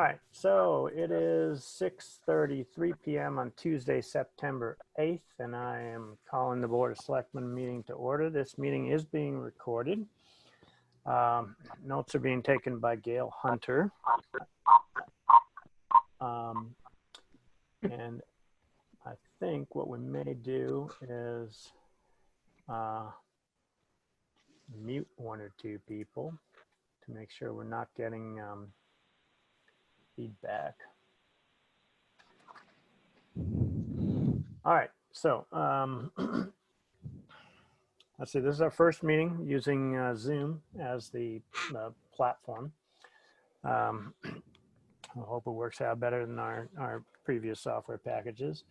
right, so it is 6:33 p.m. on Tuesday, September 8th, and I am calling the Board of Selectmen meeting to order. This meeting is being recorded. Notes are being taken by Gail Hunter. And I think what we may do is mute one or two people to make sure we're not getting feedback. All right, so let's see, this is our first meeting using Zoom as the platform. I hope it works out better than our previous software packages.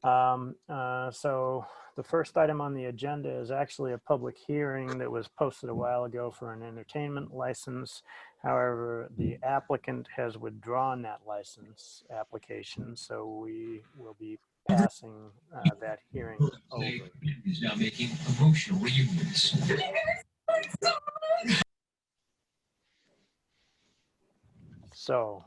So the first item on the agenda is actually a public hearing that was posted a while ago for an entertainment license. However, the applicant has withdrawn that license application, so we will be passing that hearing over. Is now making promotional reunions. So,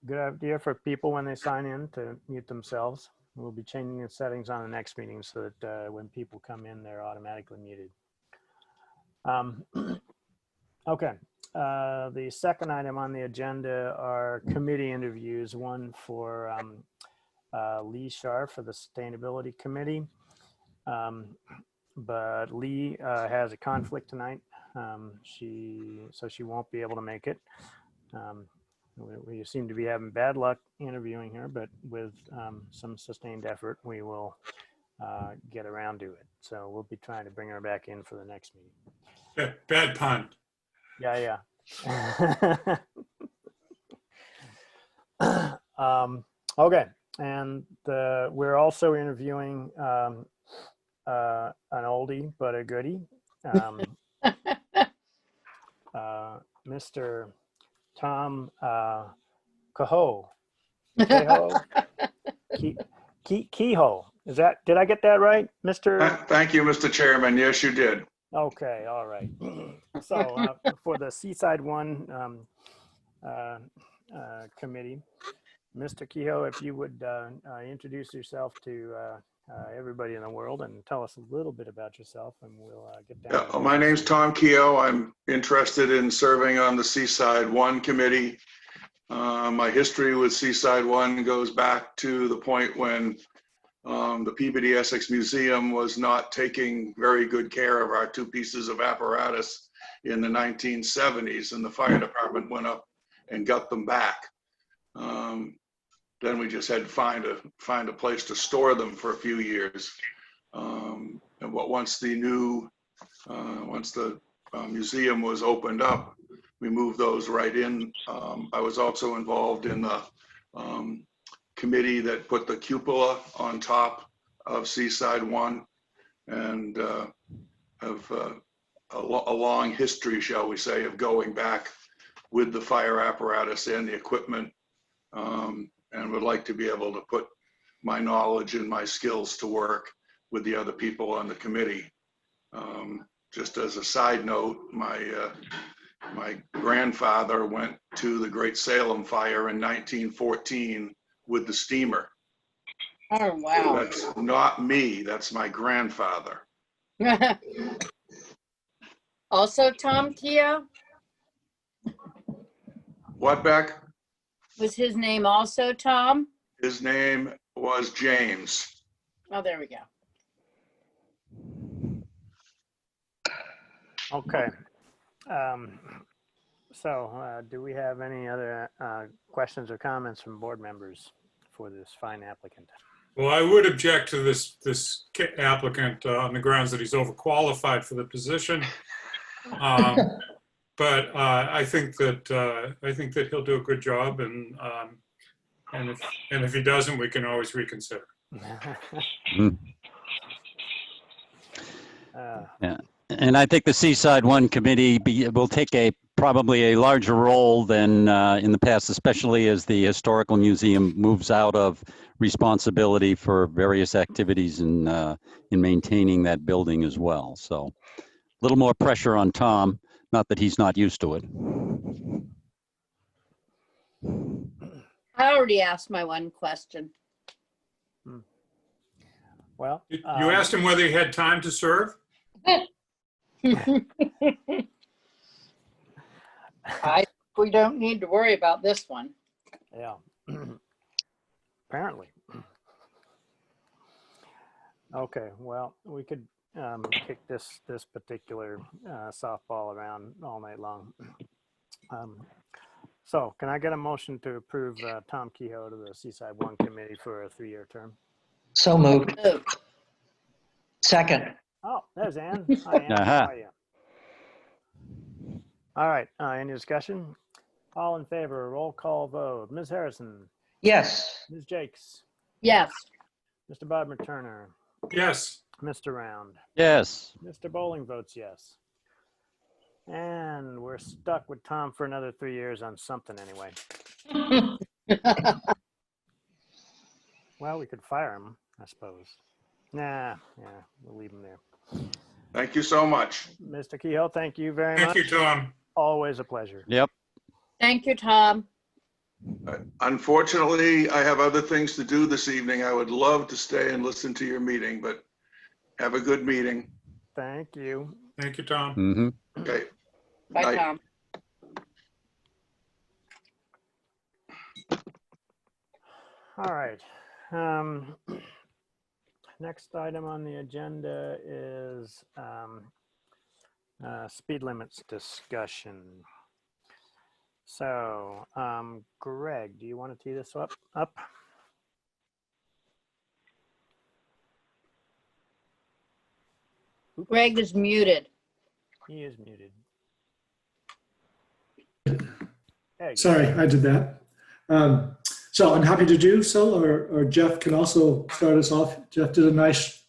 good idea for people when they sign in to mute themselves. We'll be changing the settings on the next meeting so that when people come in, they're automatically muted. Okay, the second item on the agenda are committee interviews, one for Lee Shar for the Sustainability Committee. But Lee has a conflict tonight, so she won't be able to make it. We seem to be having bad luck interviewing her, but with some sustained effort, we will get around to it. So we'll be trying to bring her back in for the next meeting. Bad pun. Yeah. Okay, and we're also interviewing an oldie but a goodie, Mr. Tom Kehoe. Kehoe. Is that, did I get that right, Mr.? Thank you, Mr. Chairman. Yes, you did. Okay, all right. So for the Seaside One committee, Mr. Kehoe, if you would introduce yourself to everybody in the world and tell us a little bit about yourself, and we'll get down. Yeah, my name's Tom Kehoe. I'm interested in serving on the Seaside One committee. My history with Seaside One goes back to the point when the Peabody Essex Museum was not taking very good care of our two pieces of apparatus in the 1970s, and the fire department went up and got them back. Then we just had to find a place to store them for a few years. And once the museum was opened up, we moved those right in. I was also involved in the committee that put the cupola on top of Seaside One, and have a long history, shall we say, of going back with the fire apparatus and the equipment, and would like to be able to put my knowledge and my skills to work with the other people on the committee. Just as a side note, my grandfather went to the Great Salem Fire in 1914 with the steamer. Oh, wow. That's not me, that's my grandfather. Also Tom Kehoe? What, Beck? Was his name also Tom? His name was James. Oh, there we go. Okay. So do we have any other questions or comments from board members for this fine applicant? Well, I would object to this applicant on the grounds that he's overqualified for the position. But I think that he'll do a good job, and if he doesn't, we can always reconsider. Yeah, and I think the Seaside One committee will take probably a larger role than in the past, especially as the historical museum moves out of responsibility for various activities in maintaining that building as well. So a little more pressure on Tom, not that he's not used to it. I already asked my one question. Well, You asked him whether he had time to serve? We don't need to worry about this one. yeah. Apparently. Okay, well, we could kick this particular softball around all night long. So can I get a motion to approve Tom Kehoe to the Seaside One Committee for a 3-year term? So moved. Oh, Second. Oh, there's Ann. Hi, Ann. Aha. How are you? All right, any discussion? All in favor, roll call vote. Ms. Harrison, Yes. Ms. Jakes, yes. Mr. Bodmer Turner, Yes. Mr. Round, Yes. Mr. Bowling votes yes. And we're stuck with Tom for another 3 years on something anyway. Well, we could fire him, I suppose. Nah, yeah, we'll leave him there. Thank you so much. Mr. Kehoe, thank you very Thank much. you, Tom. Always a pleasure. Yep. Thank you, Tom. Unfortunately, I have other things to do this evening. I would love to stay and listen to your meeting, but have a good meeting. Thank you. Thank you, Tom. Mm-hmm. Okay. Bye, Night. Tom. All right. Next item on the agenda is speed limits discussion. So, Greg, do you want to tee this up? Greg is muted. He is muted. There you go. Sorry, I did that. So I'm happy to do so, or Jeff can also start us off. Jeff did a nice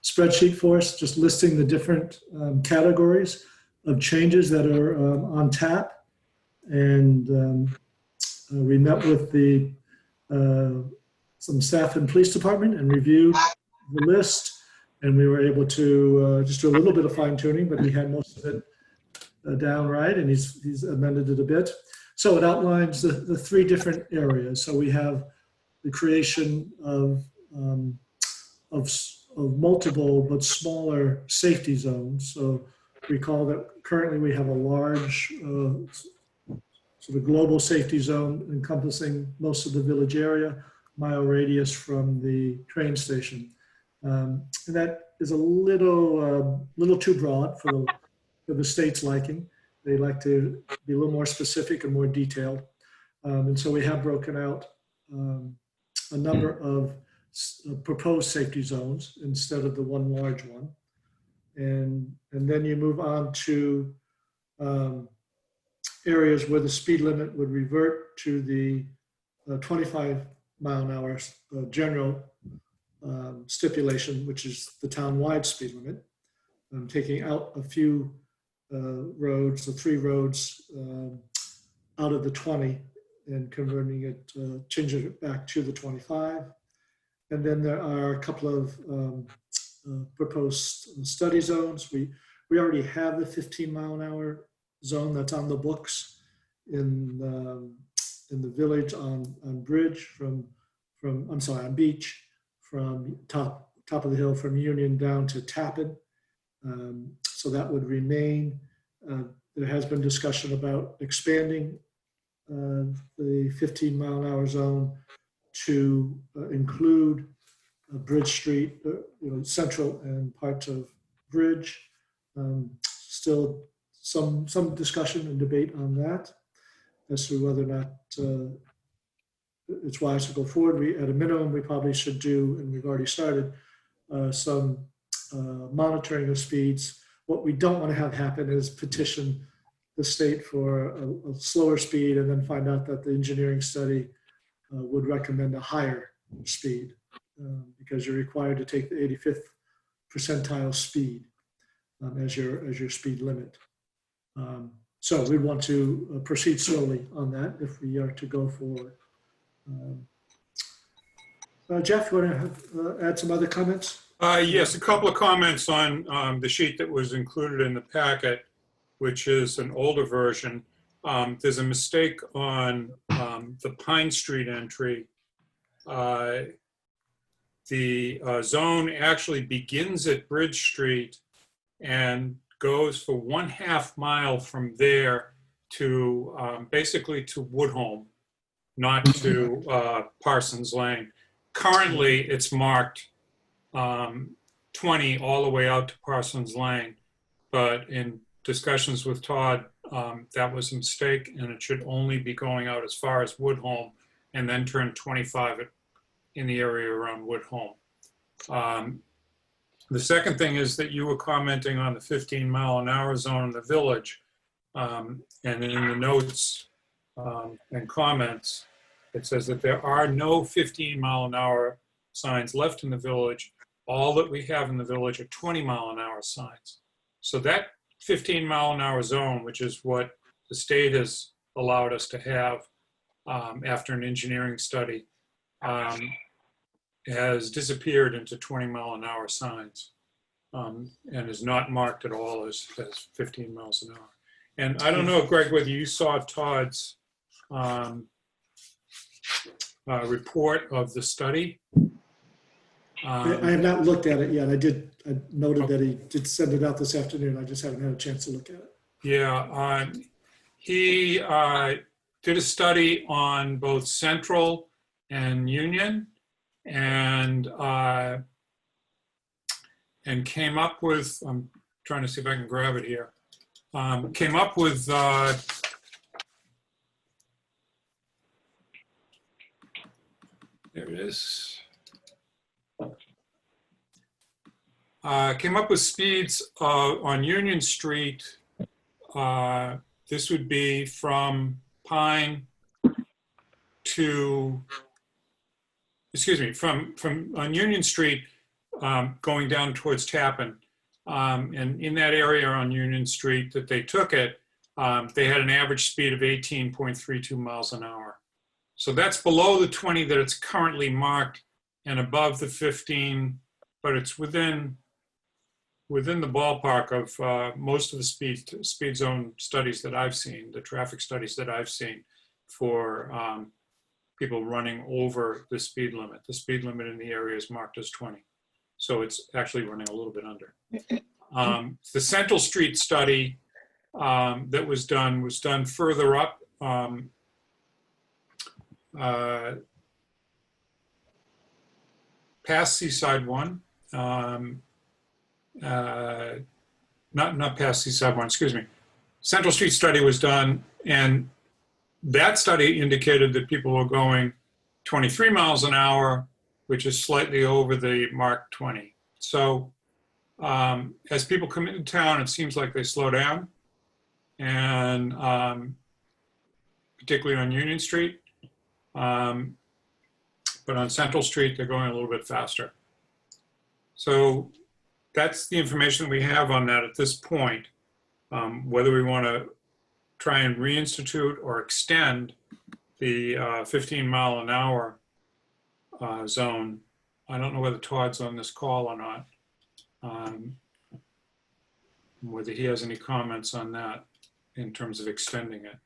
spreadsheet for us, just listing the different categories of changes that are on tap. And we met with some staff in police department and reviewed the list. And we were able to just do a little bit of fine tuning, but he had most of it down right, and he's amended it a bit. So it outlines the 3 different areas. So we have the creation of multiple but smaller safety zones. So recall that currently we have a large sort of global safety zone encompassing most of the village area, mile radius from the train station. And that is a little too broad for the state's liking. They like to be a little more specific and more detailed. And so we have broken out a number of proposed safety zones instead of the one large one. And then you move on to areas where the speed limit would revert to the 25-mile-an-hour general stipulation, which is the town-wide speed limit. Taking out a few roads, the 3 roads out of the 20 and converting it, changing it back to the 25. And then there are a couple of proposed study zones. We already have the 15-mile-an-hour zone that's on the books in the village on Bridge on Beach, from top of the hill from Union down to Tappan. So that would remain. There has been discussion about expanding the 15-mile-an-hour zone to include Bridge Street, Central and parts of Bridge. Still some discussion and debate on that as to whether or not it's wise to go forward. At a minimum, we probably should do, and we've already started, some monitoring of speeds. What we don't want to have happen is petition the state for a slower speed and then find out that the engineering study would recommend a higher speed because you're required to take the 85th percentile speed as your speed limit. So we'd want to proceed slowly on that if we are to go forward. Jeff, you want to add some other comments? Yes, a couple of comments on the sheet that was included in the packet, which is an older version. there's a mistake on the Pine Street entry. The zone actually begins at Bridge Street and goes for 1/2 mile from there to basically to Woodholm, not to Parsons Lane. Currently, it's marked 20 all the way out to Parsons Lane, but in discussions with Todd, that was a mistake, and it should only be going out as far as Woodholm and then turn 25 in the area around Woodholm. The second thing is that you were commenting on the 15-mile-an-hour zone in the village, and in the notes and comments, it says that there are no 15-mile-an-hour signs left in the village. All that we have in the village are 20-mile-an-hour signs. So that 15-mile-an-hour zone, which is what the state has allowed us to have after an engineering study, has disappeared into 20-mile-an-hour signs and is not marked at all as 15 miles an hour. And I don't know, Greg, whether you saw Todd's report of the study. I have not looked at it yet. I noted that he did send it out this afternoon. I just haven't had a chance to look at it. Yeah, he did a study on both Central and Union, and came up with, I'm trying to see if I can grab it here, came up with there it is. Came up with speeds on Union Street. This would be from Pine to, excuse me, from on Union Street going down towards Tappan. And in that area on Union Street that they took it, they had an average speed of 18.32 miles an hour. So that's below the 20 that it's currently marked and above the 15, but it's within the ballpark of most of the speed zone studies that I've seen, the traffic studies that I've seen for people running over the speed limit. The speed limit in the area is marked as 20. So it's actually running a little bit under. The Central Street study that was done further up past Seaside 1. Not past Seaside 1, excuse me. Central Street study was done, and that study indicated that people were going 23 miles an hour, which is slightly over the mark 20. So as people come into town, it seems like they slow down, and particularly on Union Street. But on Central Street, they're going a little bit faster. So that's the information we have on that at this point. Whether we want to try and reinstitute or extend the 15-mile-an-hour zone, I don't know whether Todd's on this call or not. Whether he has any comments on that in terms of extending it.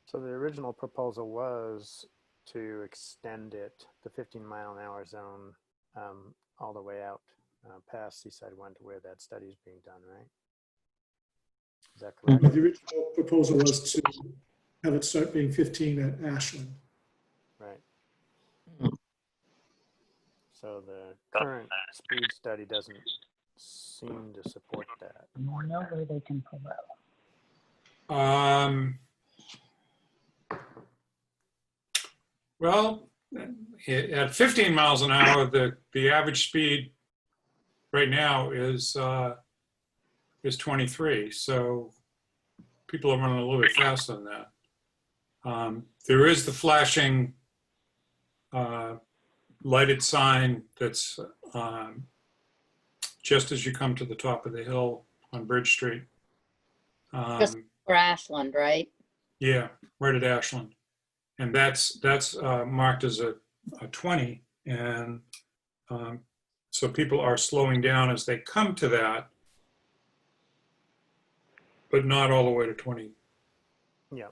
So the original proposal was to extend it, the 15-mile-an-hour zone, all the way out past Seaside 1 to where that study is being done, right? Is that correct? But the original proposal was to have it start being 15 at Ashland. Right. So the current speed study doesn't seem to support that. No way they can pull that. Well, at 15 miles an hour, the average speed right now is 23. So people are running a little bit faster than that. There is the flashing lighted sign that's just as you come to the top of the hill on Bridge Street. Just for Ashland, right? Yeah, right at Ashland. And that's marked as a 20. And so people are slowing down as they come to that, but not all the way to 20 Yeah.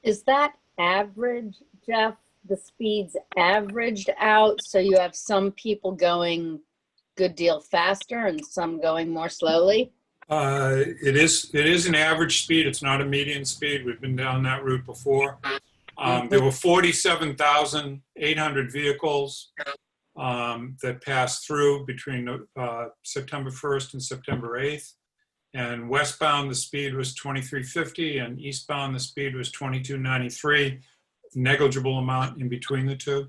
Is that average, Jeff? The speeds averaged out, so you have some people going good deal faster and some going more slowly? It is an average speed. It's not a median speed. We've been down that route before. There were 47,800 vehicles that passed through between September 1st and September 8th. And westbound, the speed was 2350, and eastbound, the speed was 2293, negligible amount in between the two.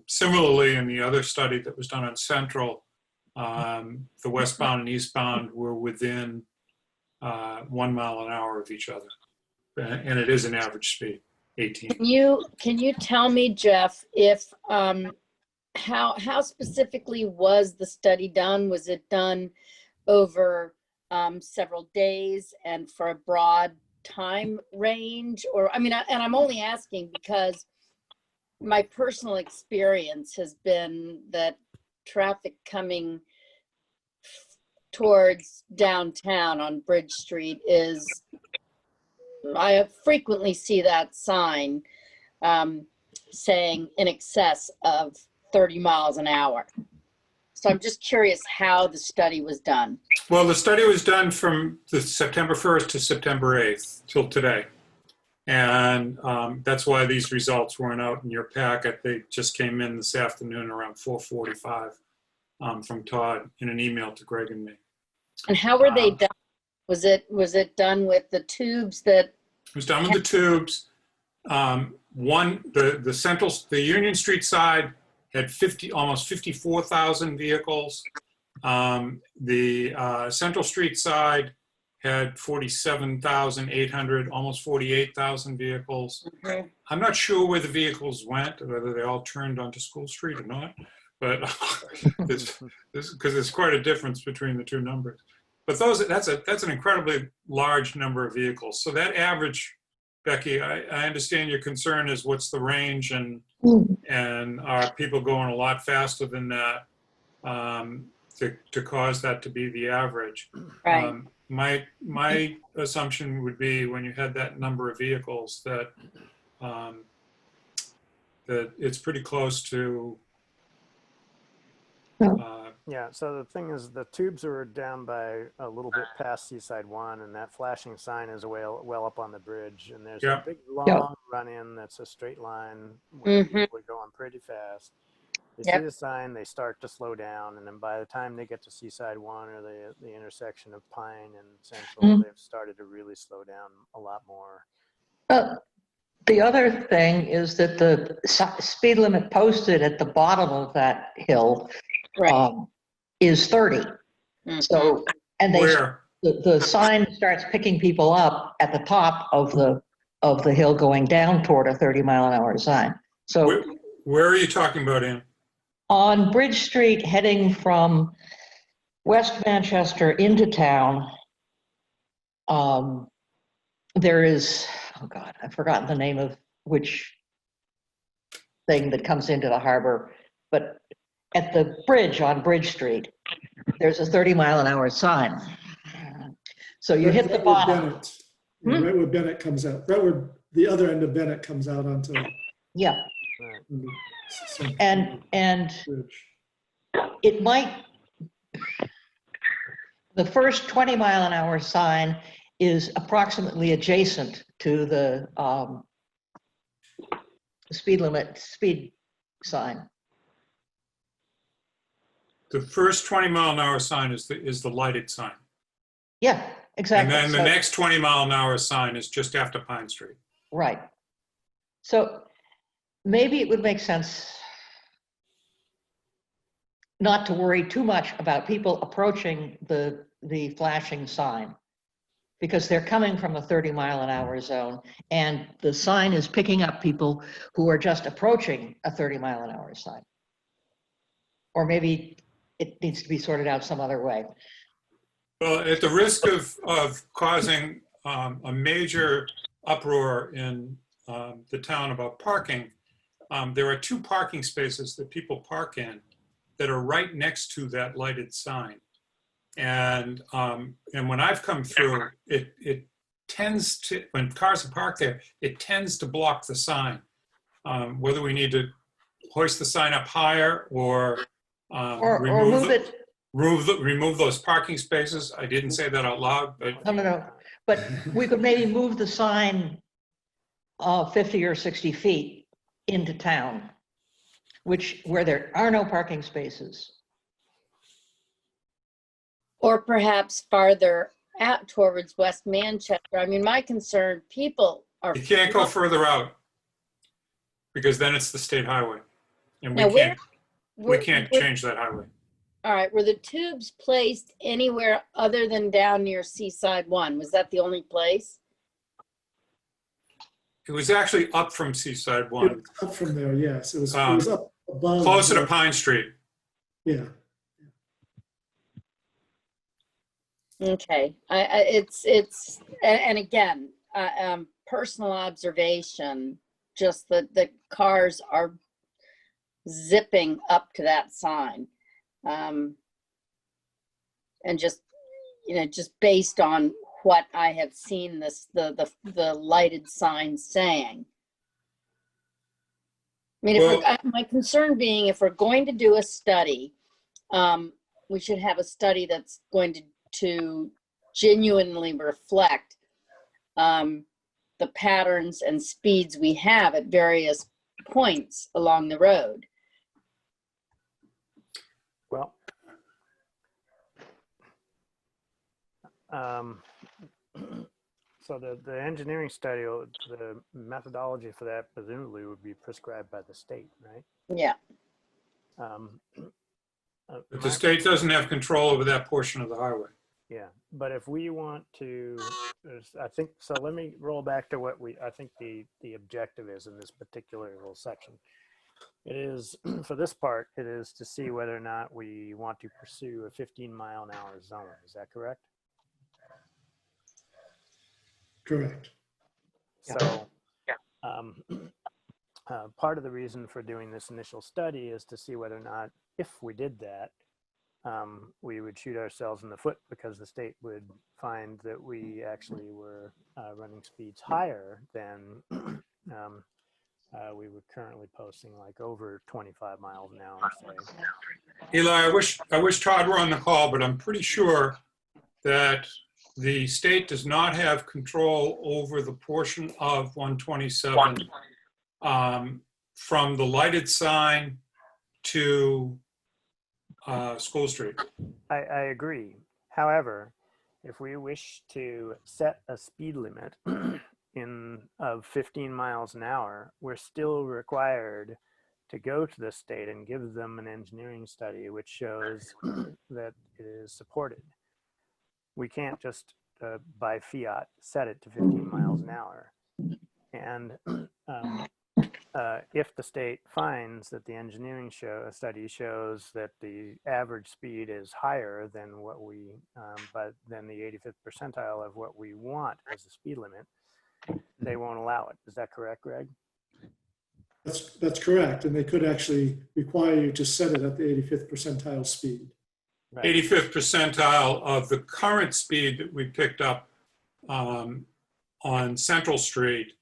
Similarly, in the other study that was done on Central, the westbound and eastbound were within 1 mile an hour of each other. And it is an average speed, 18. Can you tell me, Jeff, if how specifically was the study done? Was it done over several days and for a broad time range? Or I mean, and I'm only asking because my personal experience has been that traffic coming towards downtown on Bridge Street is, I frequently see that sign saying in excess of 30 miles an hour. So I'm just curious how the study was done. Well, the study was done from the September 1st to September 8th till today. And that's why these results weren't out in your packet. They just came in this afternoon around 4:45 from Todd in an email to Greg and me. And how were they done? Was it done with the tubes that? It was done with the tubes. The Union Street side had almost 54,000 vehicles. The Central Street side had 47,800, almost 48,000 vehicles. Mhm. I'm not sure where the vehicles went, whether they all turned onto School Street or not, but because there's quite a difference between the two numbers. But that's an incredibly large number of vehicles. So that average, Becky, I understand your concern is what's the range and are people going a lot faster than that to cause that to be the average. Right. My assumption would be when you had that number of vehicles that that it's pretty close to. Yeah, so the thing is, the tubes are down by a little bit past Seaside 1, and that flashing sign is well up on the bridge. And there's Yeah. a big, long run-in that's a straight line where people are going pretty fast. They see the sign, they start to slow down, and then by the time they get to Seaside 1 or the intersection of Pine and Central, they've started to really slow down a lot more. The other thing is that the speed limit posted at the bottom of that hill is 30. So, and the sign starts picking people up at the top of the hill going down toward a 30-mile-an-hour sign. So where are you talking about, Ann? On Bridge Street, heading from West Manchester into town, there is, oh God, I've forgotten the name of which thing that comes into the harbor, but at the bridge on Bridge Street, there's a 30-mile-an-hour sign. So you hit the bottom. Bennett. Right where Bennett comes out, right where the other end of Bennett comes out onto. Yeah. Right. And Bridge. it might, the first 20-mile-an-hour sign is approximately adjacent to the speed sign. The first 20-mile-an-hour sign is the lighted sign. Yeah, exactly. And then the next 20-mile-an-hour sign is just after Pine Street. Right. So maybe it would make sense not to worry too much about people approaching the flashing sign, because they're coming from a 30-mile-an-hour zone, and the sign is picking up people who are just approaching a 30-mile-an-hour sign. Or maybe it needs to be sorted out some other way. Well, at the risk of causing a major uproar in the town about parking, there are 2 parking spaces that people park in that are right next to that lighted sign. And when I've come through, it tends to, when cars are parked there, it tends to block the sign. Whether we need to hoist the sign up higher or Or move it, remove those parking spaces. I didn't say that out loud, but no. But we could maybe move the sign 50 or 60 feet into town, where there are no parking spaces. Or perhaps farther out towards West Manchester. I mean, my concern, people are. you can't go further out because then it's the state highway. And Now, we can't change that highway. All right, were the tubes placed anywhere other than down near Seaside 1? Was that the only place? It was actually up from Seaside 1, Up from there, yes. It was up above. closer to Pine Street. Yeah. Okay, and again, personal observation, just the cars are zipping up to that sign. And just based on what I have seen the lighted sign saying. I mean, my concern being, if we're going to do a study, we should have a study that's going to genuinely reflect the patterns and speeds we have at various points along the road. Well, so the engineering study, the methodology for that presumably would be prescribed by the state, right? Yeah. But the state doesn't have control over that portion of the highway. Yeah, but if we want to, I think, so let me roll back to what I think the objective is in this particular little section. It is, for this part, it is to see whether or not we want to pursue a 15-mile-an-hour zone. Is that correct? Correct. So part of the reason for doing this initial study is to see whether or not, if we did that, we would shoot ourselves in the foot because the state would find that we actually were running speeds higher than we were currently posting, like over 25 miles an hour, say. Eli, I wish Todd were on the call, but I'm pretty sure that the state does not have control over the portion of 127 from the lighted sign to School Street. I agree. However, if we wish to set a speed limit of 15 miles an hour, we're still required to go to the state and give them an engineering study which shows that it is supported. We can't just by fiat set it to 15 miles an hour. And if the state finds that the engineering study shows that the average speed is higher than what we, than the 85th percentile of what we want as the speed limit, they won't allow it. Is that correct, Greg? That's correct. And they could actually require you to set it at the 85th percentile speed. Right. 85th percentile of the current speed that we picked up on Central Street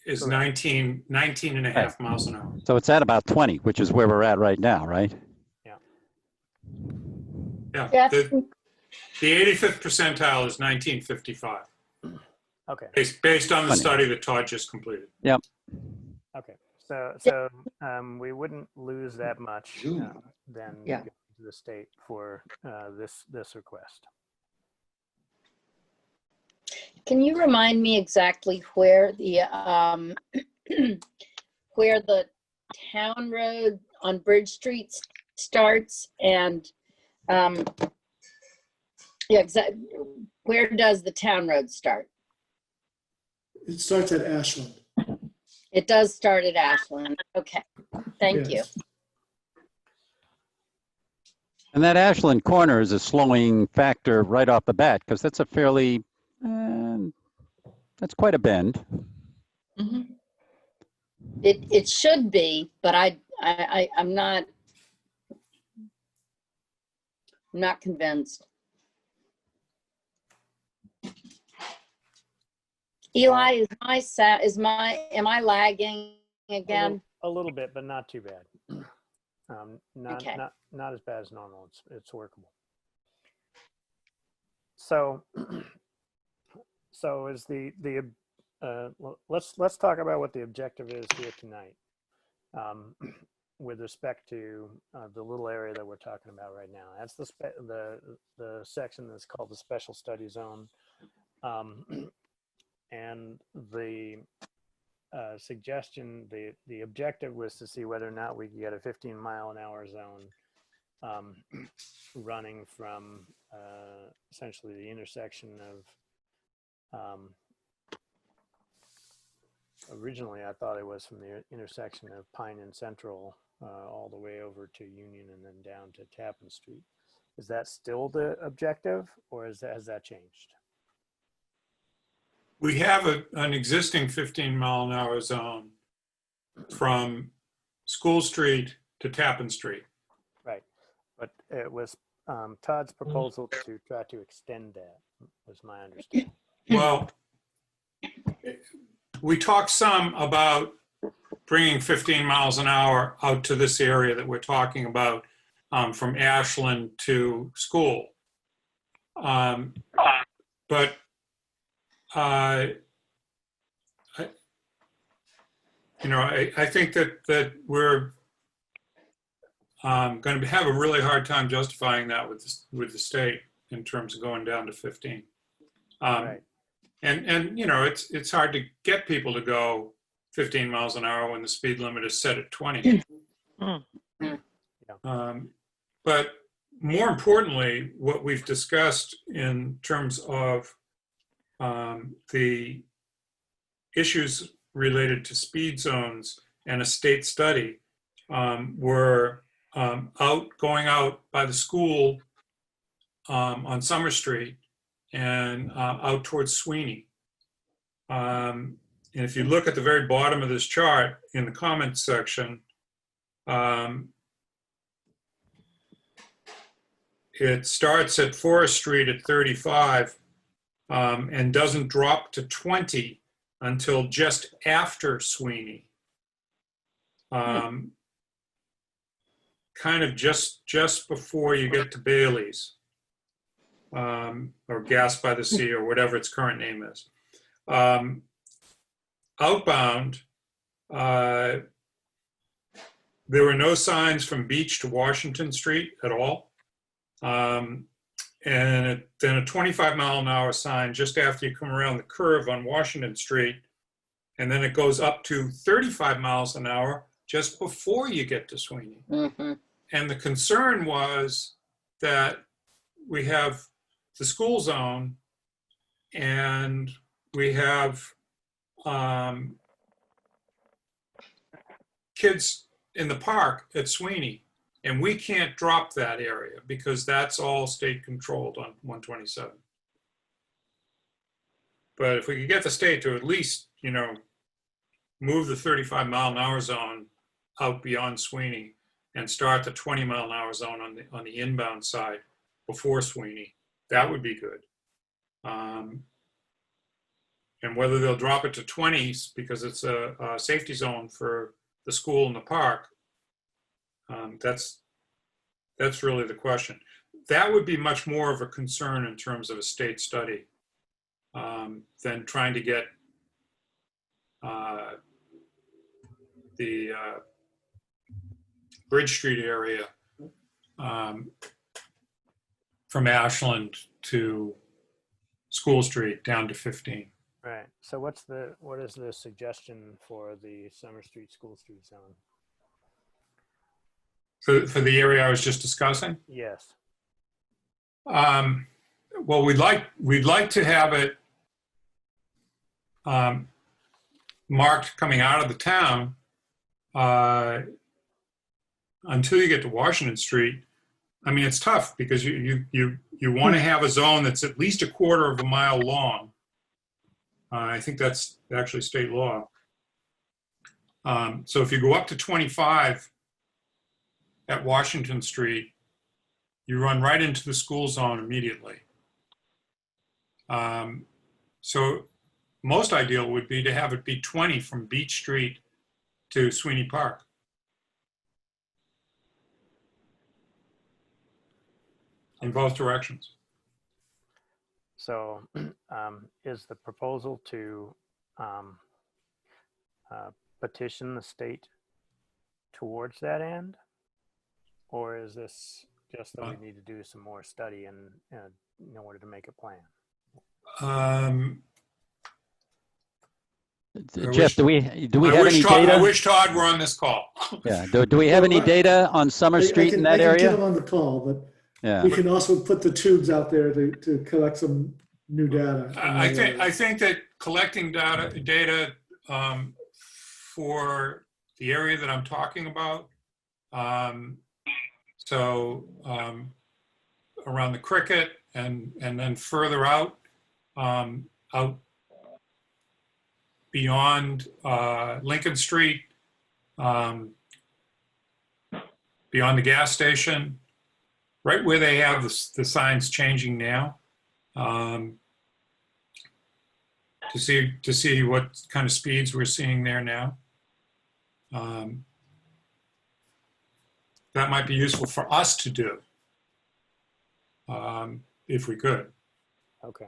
is 19 and a half miles an hour. So it's at about 20, which is where we're at right now, right? Yeah. The 85th percentile is 1955. Okay. Based on the 20. study that Todd just completed. Yep. Okay. So we wouldn't lose that much then Yeah. go to the state for this request. Can you remind me exactly where the where the town road on Bridge Street starts, and exactly where does the town road start? It starts at Ashland. It does start at Ashland. Okay, thank you. Yes. And that Ashland corner is a slowing factor right off the bat, because that's a fairly, that's quite a bend. Mm-hmm. It should be, but I'm not I'm not convinced. Eli, am I lagging again? A little bit, but not too bad. Okay. Not as bad as normal. It's workable. So, so is let's talk about what the objective is here tonight, with respect to the little area that we're talking about right now. That's the section that's called the Special Study Zone, and the suggestion, the objective was to see whether or not we could get a 15-mile-an-hour zone running from essentially the intersection of, originally I thought it was from the intersection of Pine and Central all the way over to Union and then down to Tappan Street. Is that still the objective, or has that changed? We have an existing 15-mile-an-hour zone from School Street to Tappan Street. Right, but it was Todd's proposal to try to extend that, was my understanding. Well, we talked some about bringing 15 miles an hour out to this area that we're talking about, from Ashland to school. But I think that we're going to have a really hard time justifying that with the state in terms of going down to 15. Right. And it's hard to get people to go 15 miles an hour when the speed limit is set at 20. But more importantly, what we've discussed in terms of the issues related to speed zones and a state study were going out by the school on Summer Street and out towards Sweeney. And if you look at the very bottom of this chart in the comments section, it starts at Forest Street at 35 and doesn't drop to 20 until just after Sweeney. Kind of just before you get to Bailey's, or Gas by the Sea, or whatever its current name is. Outbound, there were no signs from Beach to Washington Street at all. And then a 25-mile-an-hour sign just after you come around the curve on Washington Street. And then it goes up to 35 miles an hour just before you get to Sweeney. Mm-hmm. And the concern was that we have the school zone and we have kids in the park at Sweeney. And we can't drop that area because that's all state controlled on 127. But if we could get the state to at least, move the 35-mile-an-hour zone out beyond Sweeney and start the 20-mile-an-hour zone on the inbound side before Sweeney, that would be good. And whether they'll drop it to 20s because it's a safety zone for the school and the park, that's really the question. That would be much more of a concern in terms of a state study than trying to get the Bridge Street area from Ashland to School Street down to 15. Right. So what is the suggestion for the Summer Street, School Street zone? For the area I was just discussing? Yes. Well, we'd like to have it marked coming out of the town until you get to Washington Street. I mean, it's tough because you want to have a zone that's at least a quarter of a mile long. I think that's actually state law. So if you go up to 25 at Washington Street, you run right into the school zone immediately. So most ideal would be to have it be 20 from Beach Street to Sweeney Park. In both directions. So is the proposal to petition the state towards that end? Or is this just that we need to do some more study in order to make a plan? Jeff, do we have any I data? wish Todd were on this call. Yeah. Do we have any data on Summer Street in that I can get area? him on the call, but Yeah. we can also put the tubes out there to collect some new data. I think that collecting data for the area that I'm talking about, so around the Cricket and then further out, out beyond Lincoln Street, beyond the gas station, right where they have the signs changing now, to see what kind of speeds we're seeing there now. That might be useful for us to do, if we could. Okay.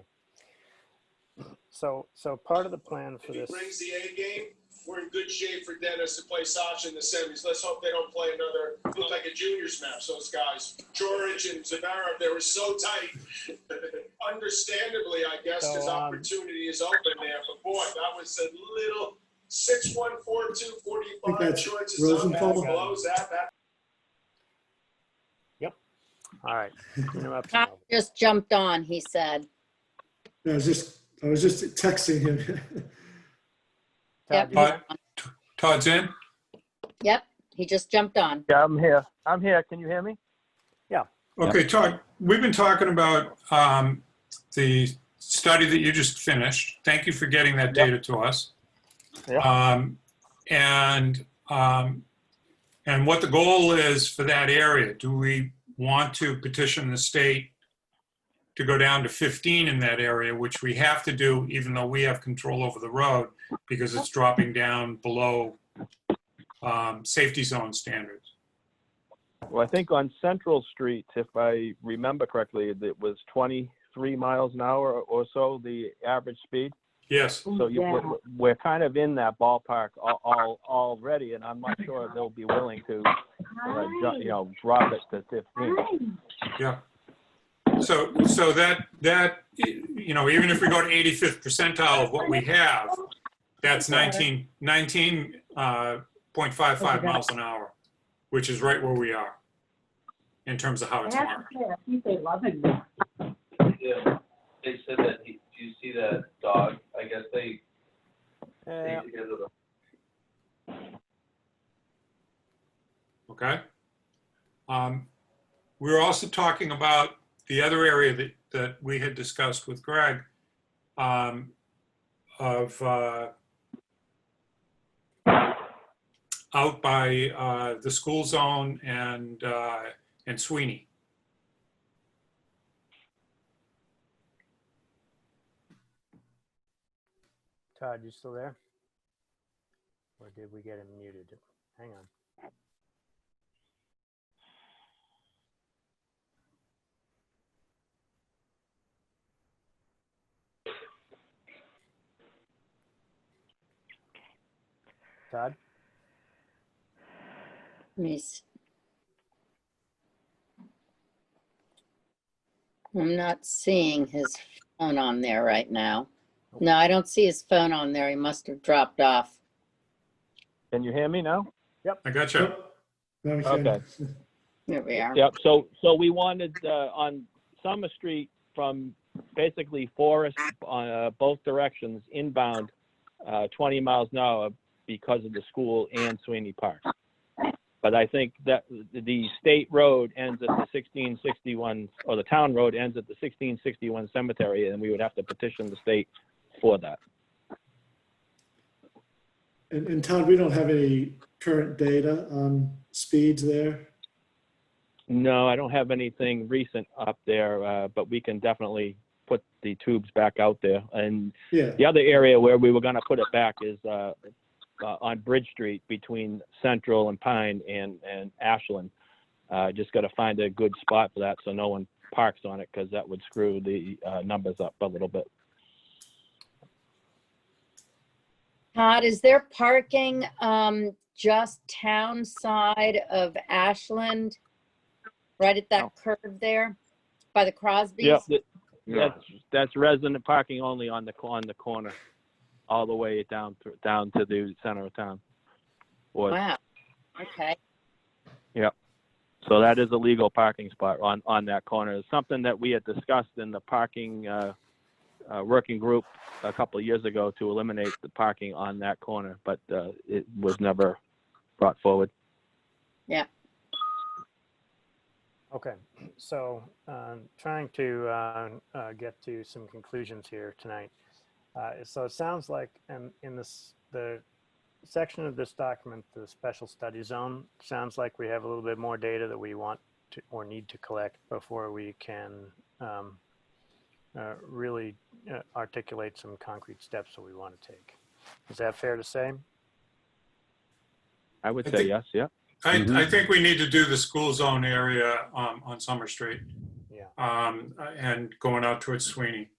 So part of the plan for this. Brings the A game. We're in good shape for Dennis to play Sacha in the semis. Let's hope they don't play another, look like a juniors match, those guys. George and Zverev, they were so tight. Understandably, I guess, because opportunity is open there. But boy, that was a little 6-1, 4-2, 45 choices. Rosenthal. Blows that. Yep. All right. Todd just jumped on, he said. I was just texting him. Yep. Todd's in? Yep, he just jumped on. Yeah, I'm here. Can you hear me? Yeah. Okay, Todd, we've been talking about the study that you just finished. Thank you for getting that data to us. Yeah. And what the goal is for that area. Do we want to petition the state to go down to 15 in that area, which we have to do even though we have control over the road because it's dropping down below safety zone standards? Well, I think on Central Street, if I remember correctly, it was 23 miles an hour or so, the average speed. Yes. So we're kind of in that ballpark already, and I'm not sure they'll be willing to, drop it to 15. Yeah. So that even if we go to 85th percentile of what we have, that's 19.55 miles an hour, which is right where we are in terms of how it's marked. Yeah, they said that. Do you see that dog? I guess they together. Okay. We were also talking about the other area that we had discussed with Greg of out by the school zone and Sweeney. Todd, you still there? Or did we get him muted? Hang on. Todd? I'm not seeing his phone on there right now. No, I don't see his phone on there. He must have dropped off. Can you hear me now? Yep. I got you. Okay. There we are. Yep. So we wanted on Summer Street from basically Forest on both directions inbound 20 miles an hour because of the school and Sweeney Park. But I think that the state road ends at the 1661, or the town road ends at the 1661 cemetery, and we would have to petition the state for that. And Todd, we don't have any current data on speeds there? No, I don't have anything recent up there, but we can definitely put the tubes back out there. And Yeah, the other area where we were going to put it back is on Bridge Street between Central and Pine and Ashland. Just got to find a good spot for that so no one parks on it, because that would screw the numbers up a little bit. Todd, is there parking just town side of Ashland, right at that curve there by the Crosbys? Yep, that's resident parking only on the corner, all the way down to the center of town. Wow. Okay. Yep. So that is a legal parking spot on that corner. It's something that we had discussed in the parking working group a couple of years ago to eliminate the parking on that corner, but it was never brought forward. Yeah. Okay, so trying to get to some conclusions here tonight. So it sounds like in the section of this document, the special study zone, sounds like we have a little bit more data that we want to or need to collect before we can really articulate some concrete steps that we want to take. Is that fair to say? I would say yes, yeah. I think we need to do the school zone area on Summer Street. Yeah. And going out towards Sweeney,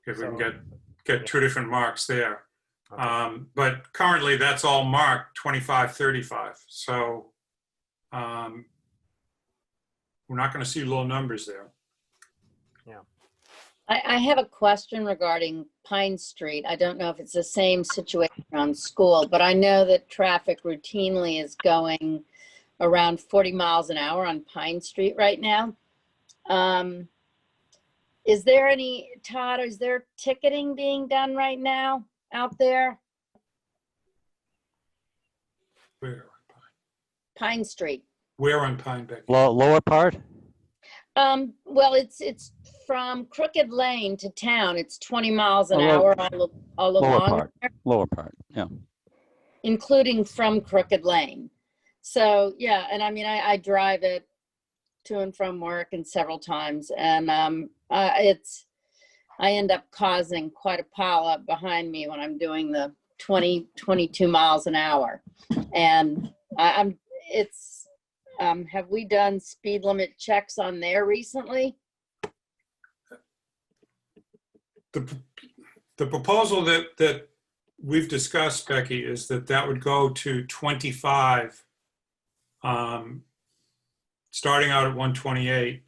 if we So- can get two different marks there. Okay. But currently that's all marked 25, 35. So we're not going to see low numbers there. I have a question regarding Pine Street. I don't know if it's the same situation on School, but I know that traffic routinely is going around 40 miles an hour on Pine Street right now. Is there any, Todd, is there ticketing being done right now out there? Where? Pine Street. Where on Pine, Becky? Lower part? Well, it's from Crooked Lane to town. It's 20 miles an Lower- hour all Lower along, part. there, Lower part, yeah. including from Crooked Lane. So, yeah, and I mean, I drive it to and from work and several times, and I end up causing quite a pile up behind me when I'm doing the 22 miles an hour. And have we done speed limit checks on there recently? The proposal that we've discussed, Becky, is that would go to 25, starting out at 128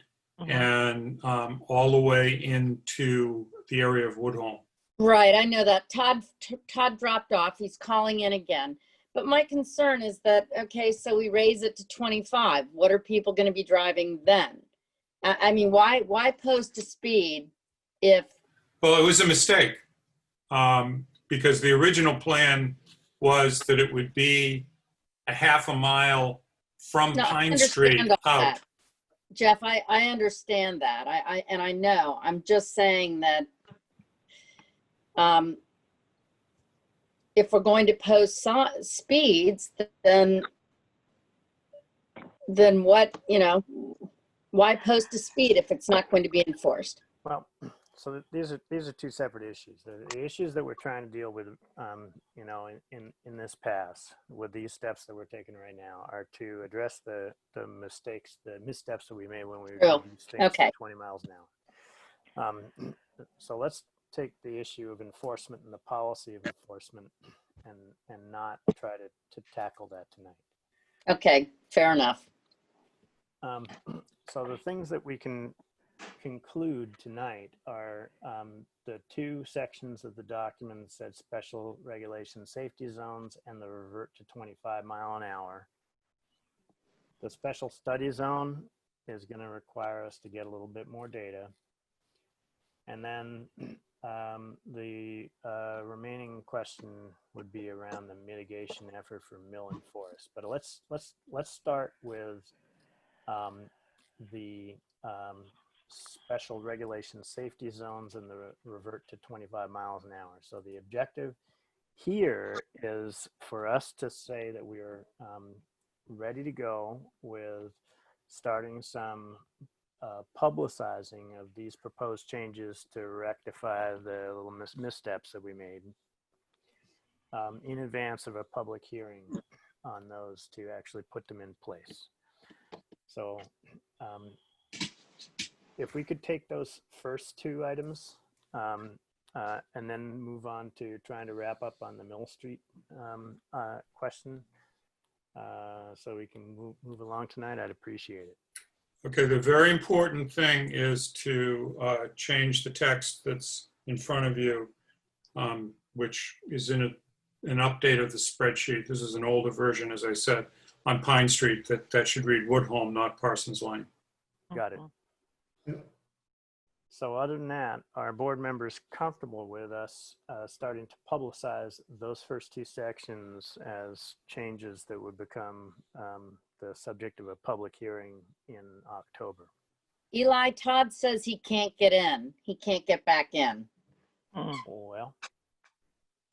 and all the way into the area of Woodholm. Right, I know that. Todd dropped off. He's calling in again. But my concern is that, okay, so we raise it to 25. What are people going to be driving then? I mean, why post a speed if... Well, it was a mistake because the original plan was that it would be a half a mile from No, I Pine Street understand all out. that. Jeff, I understand that. And I know. I'm just saying that if we're going to post speeds, then what, why post a speed if it's not going to be enforced? Well, so these are two separate issues. The issues that we're trying to deal with, in this pass with these steps that we're taking right now are to address the mistakes, the missteps that we made when we were doing these things Okay. at 20 miles an hour. So let's take the issue of enforcement and the policy of enforcement and not try to tackle that tonight. Okay, fair enough. So the things that we can conclude tonight are the two sections of the document that said special regulation safety zones and the revert to 25 mile an hour. The special study zone is going to require us to get a little bit more data. And then the remaining question would be around the mitigation effort for mill and forest. But let's start with the special regulation safety zones and the revert to 25 miles an hour. So the objective here is for us to say that we are ready to go with starting some publicizing of these proposed changes to rectify the little missteps that we made in advance of a public hearing on those to actually put them in place. So if we could take those first two items and then move on to trying to wrap up on the Mill Street question so we can move along tonight, I'd appreciate it. Okay, the very important thing is to change the text that's in front of you, which is in an update of the spreadsheet. This is an older version, as I said, on Pine Street, that should read Woodholm, not Parsons Lane. Got it. So other than that, are board members comfortable with us starting to publicize those first two sections as changes that would become the subject of a public hearing in October? Eli, Todd says he can't get in. He can't get back in. Well,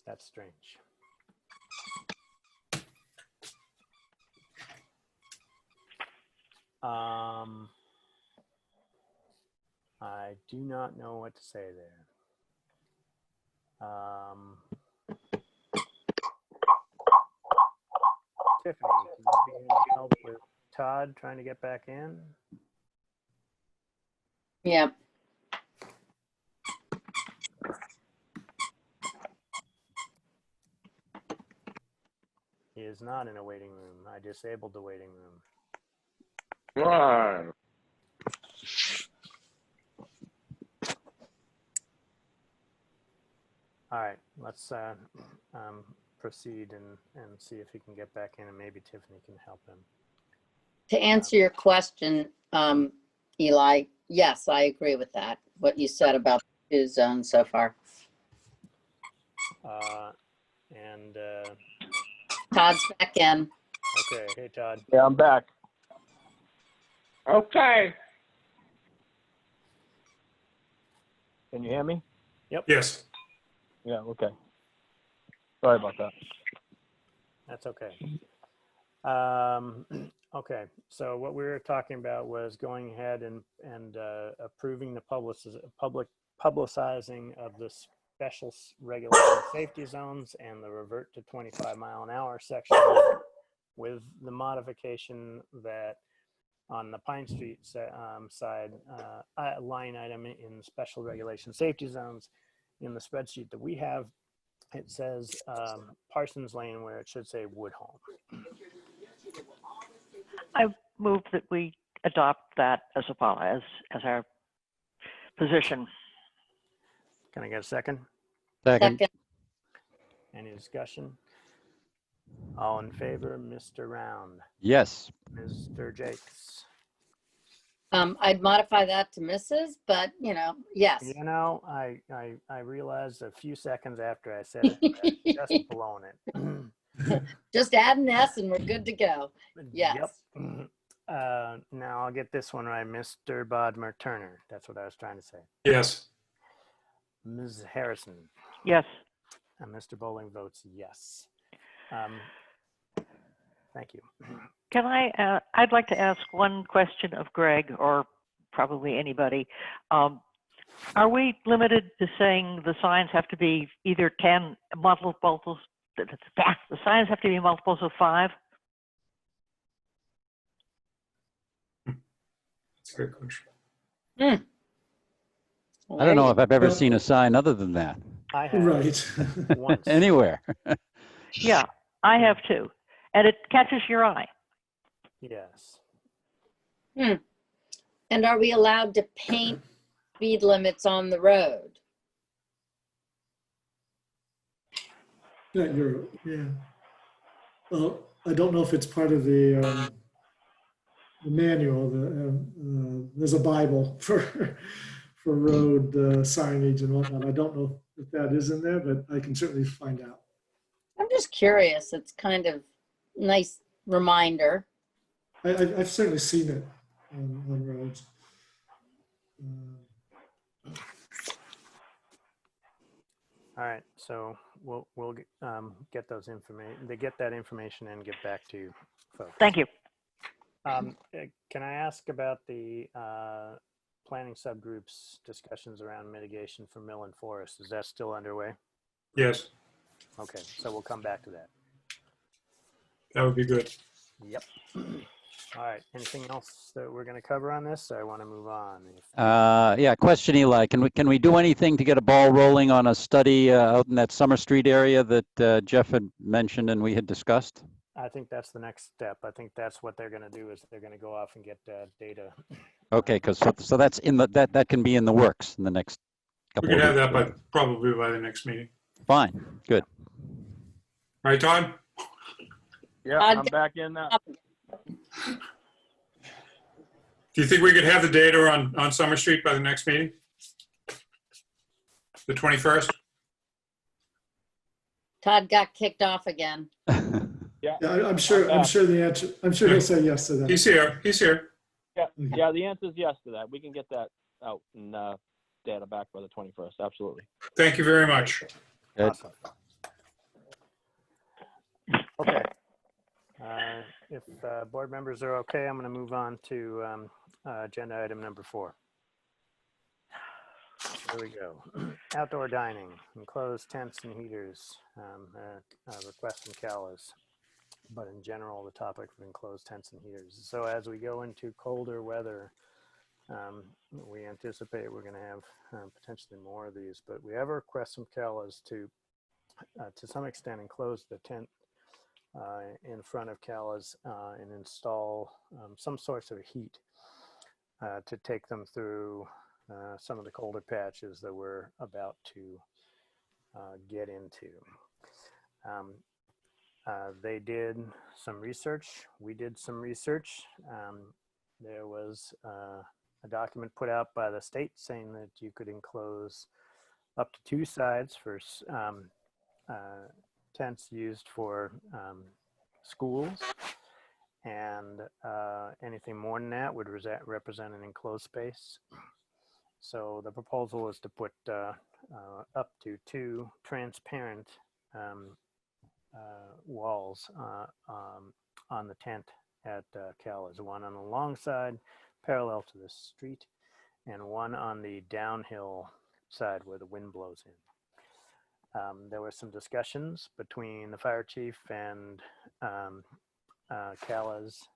that's strange. I do not know what to say there. Tiffany, can you be able to help with Todd trying to get back in? Yep. He is not in a waiting room. I disabled the waiting room. Right. All right, let's proceed and see if he can get back in, and maybe Tiffany can help him. To answer your question, Eli, yes, I agree with that. What you said about the two zones so far. And Todd's back in. okay, hey Todd. Yeah, I'm back. Okay. Can you hear me? Yes. Yeah, okay. Sorry about that. That's okay. Okay, so what we were talking about was going ahead and approving the publicizing of the special regulation safety zones and the revert to 25-mile-an-hour section with the modification that on the Pine Street side, line item in special regulation safety zones in the spreadsheet that we have, it says Parsons Lane where it should say Woodholm. I move that we adopt that as our position. Can I get a second? Second. Any discussion? All in favor, Mr. Round, Yes. Mr. Jakes. I'd modify that to Mrs., but yes. You know, I realized a few seconds after I said it, that I just blown it. Just add an S and we're good to go. Yes. Yep. Now I'll get this one right. Mr. Bodmer Turner. That's what I was trying to say. Yes. Ms. Harrison. Yes. And Mr. Bowling votes yes. Thank you. Can I'd like to ask one question of Greg or probably anybody. Are we limited to saying the signs have to be either 10 multiples, the signs have to be multiples of 5? That's a good question. I don't know if I've ever seen a sign other than that. I have. Right. Once. Anywhere. Yeah, I have too. And it catches your eye. Yes. And are we allowed to paint speed limits on the road? Yeah, well, I don't know if it's part of the manual. There's a Bible for road signage and whatnot. I don't know if that is in there, but I can certainly find out. I'm just curious. It's kind of nice reminder. I've certainly seen it on roads. All right. So we'll get those information. They get that information and get back to you folks. Thank you. Can I ask about the planning subgroups discussions around mitigation for mill and forest? Is that still underway? Yes, Okay, so we'll come back to that. that would be good. Yep. All right. Anything else that we're going to cover on this? I want to move on. Yeah, question, Eli. Can we do anything to get a ball rolling on a study out in that Summer Street area that Jeff had mentioned and we had discussed? I think that's the next step. I think that's what they're going to do is they're going to go off and get data. Okay, because so that's in the that can be in the works in the next couple We of could have weeks. that probably by the next meeting. Fine, good. Right, Todd? Yeah, I'm back in now. Do you think we could have the data on Summer Street by the next meeting? The 21st? Todd got kicked off again. Yeah, I'm sure the answer, I'm sure he'll say yes to that. He's here. He's here. yeah. The answer is yes to that. We can get that out and data back by the 21st. Absolutely. Thank you very much. Good. Awesome. Okay. If board members are okay, I'm going to move on to agenda item number 4. Here we go. Outdoor dining, enclosed tents and heaters, request from CALA's, but in general, the topic of enclosed tents and heaters. So as we go into colder weather, we anticipate we're going to have potentially more of these, but we have a request from CALA's to some extent enclose the tent in front of CALA's and install some source of heat to take them through some of the colder patches that we're about to get into. They did some research. We did some research. There was a document put out by the state saying that you could enclose up to 2 sides for tents used for schools, and anything more than that would represent an enclosed space. So the proposal is to put up to 2 transparent walls on the tent at CALA's, one on the long side parallel to the street and one on the downhill side where the wind blows in. There were some discussions between the fire chief and CALA's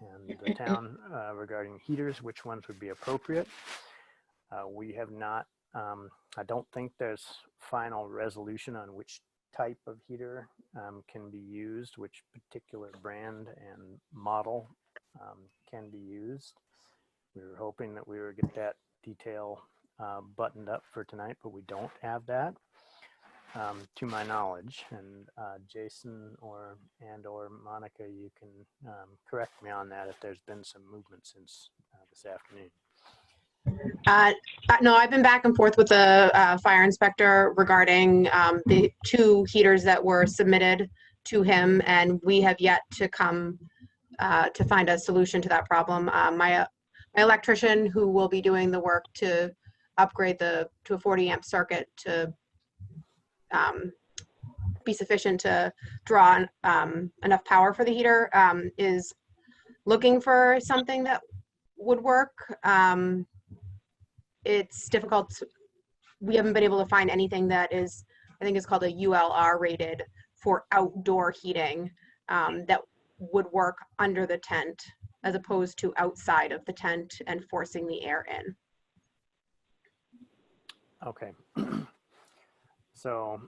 and the town regarding heaters, which ones would be appropriate. We have not, I don't think there's final resolution on which type of heater can be used, which particular brand and model can be used. We were hoping that we would get that detail buttoned up for tonight, but we don't have that to my knowledge. And Jason or Monica, you can correct me on that if there's been some movement since this afternoon. No, I've been back and forth with the fire inspector regarding the 2 heaters that were submitted to him, and we have yet to come to find a solution to that problem. My electrician, who will be doing the work to upgrade to a 40 amp circuit to be sufficient to draw enough power for the heater, is looking for something that would work. It's difficult. We haven't been able to find anything that is, I think it's called a ULR rated for outdoor heating that would work under the tent as opposed to outside of the tent and forcing the air in. Okay. So,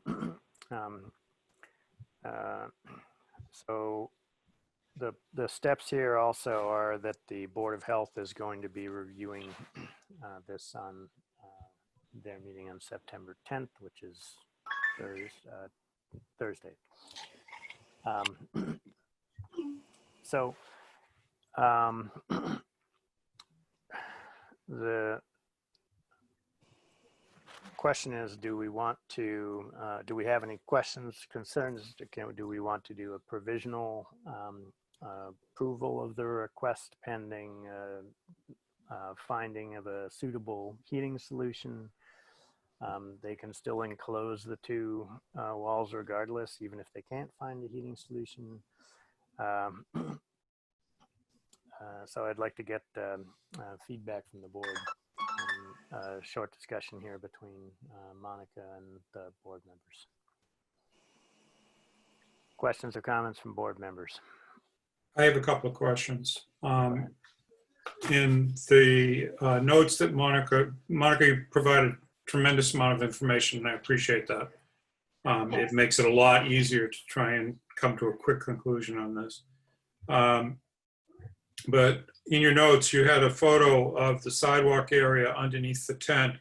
so the steps here also are that the Board of Health is going to be reviewing this on their meeting on September 10th, which is Thursday. So the question is, do we want to, do we have any questions, concerns? Do we want to do a provisional approval of the request pending finding of a suitable heating solution? They can still enclose the 2 walls regardless, even if they can't find a heating solution. So I'd like to get feedback from the board. A short discussion here between Monica and the board members. Questions or comments from board members? I have a couple of questions. In the notes that Monica provided a tremendous amount of information, and I appreciate that. It makes it a lot easier to try and come to a quick conclusion on this. But in your notes, you had a photo of the sidewalk area underneath the tent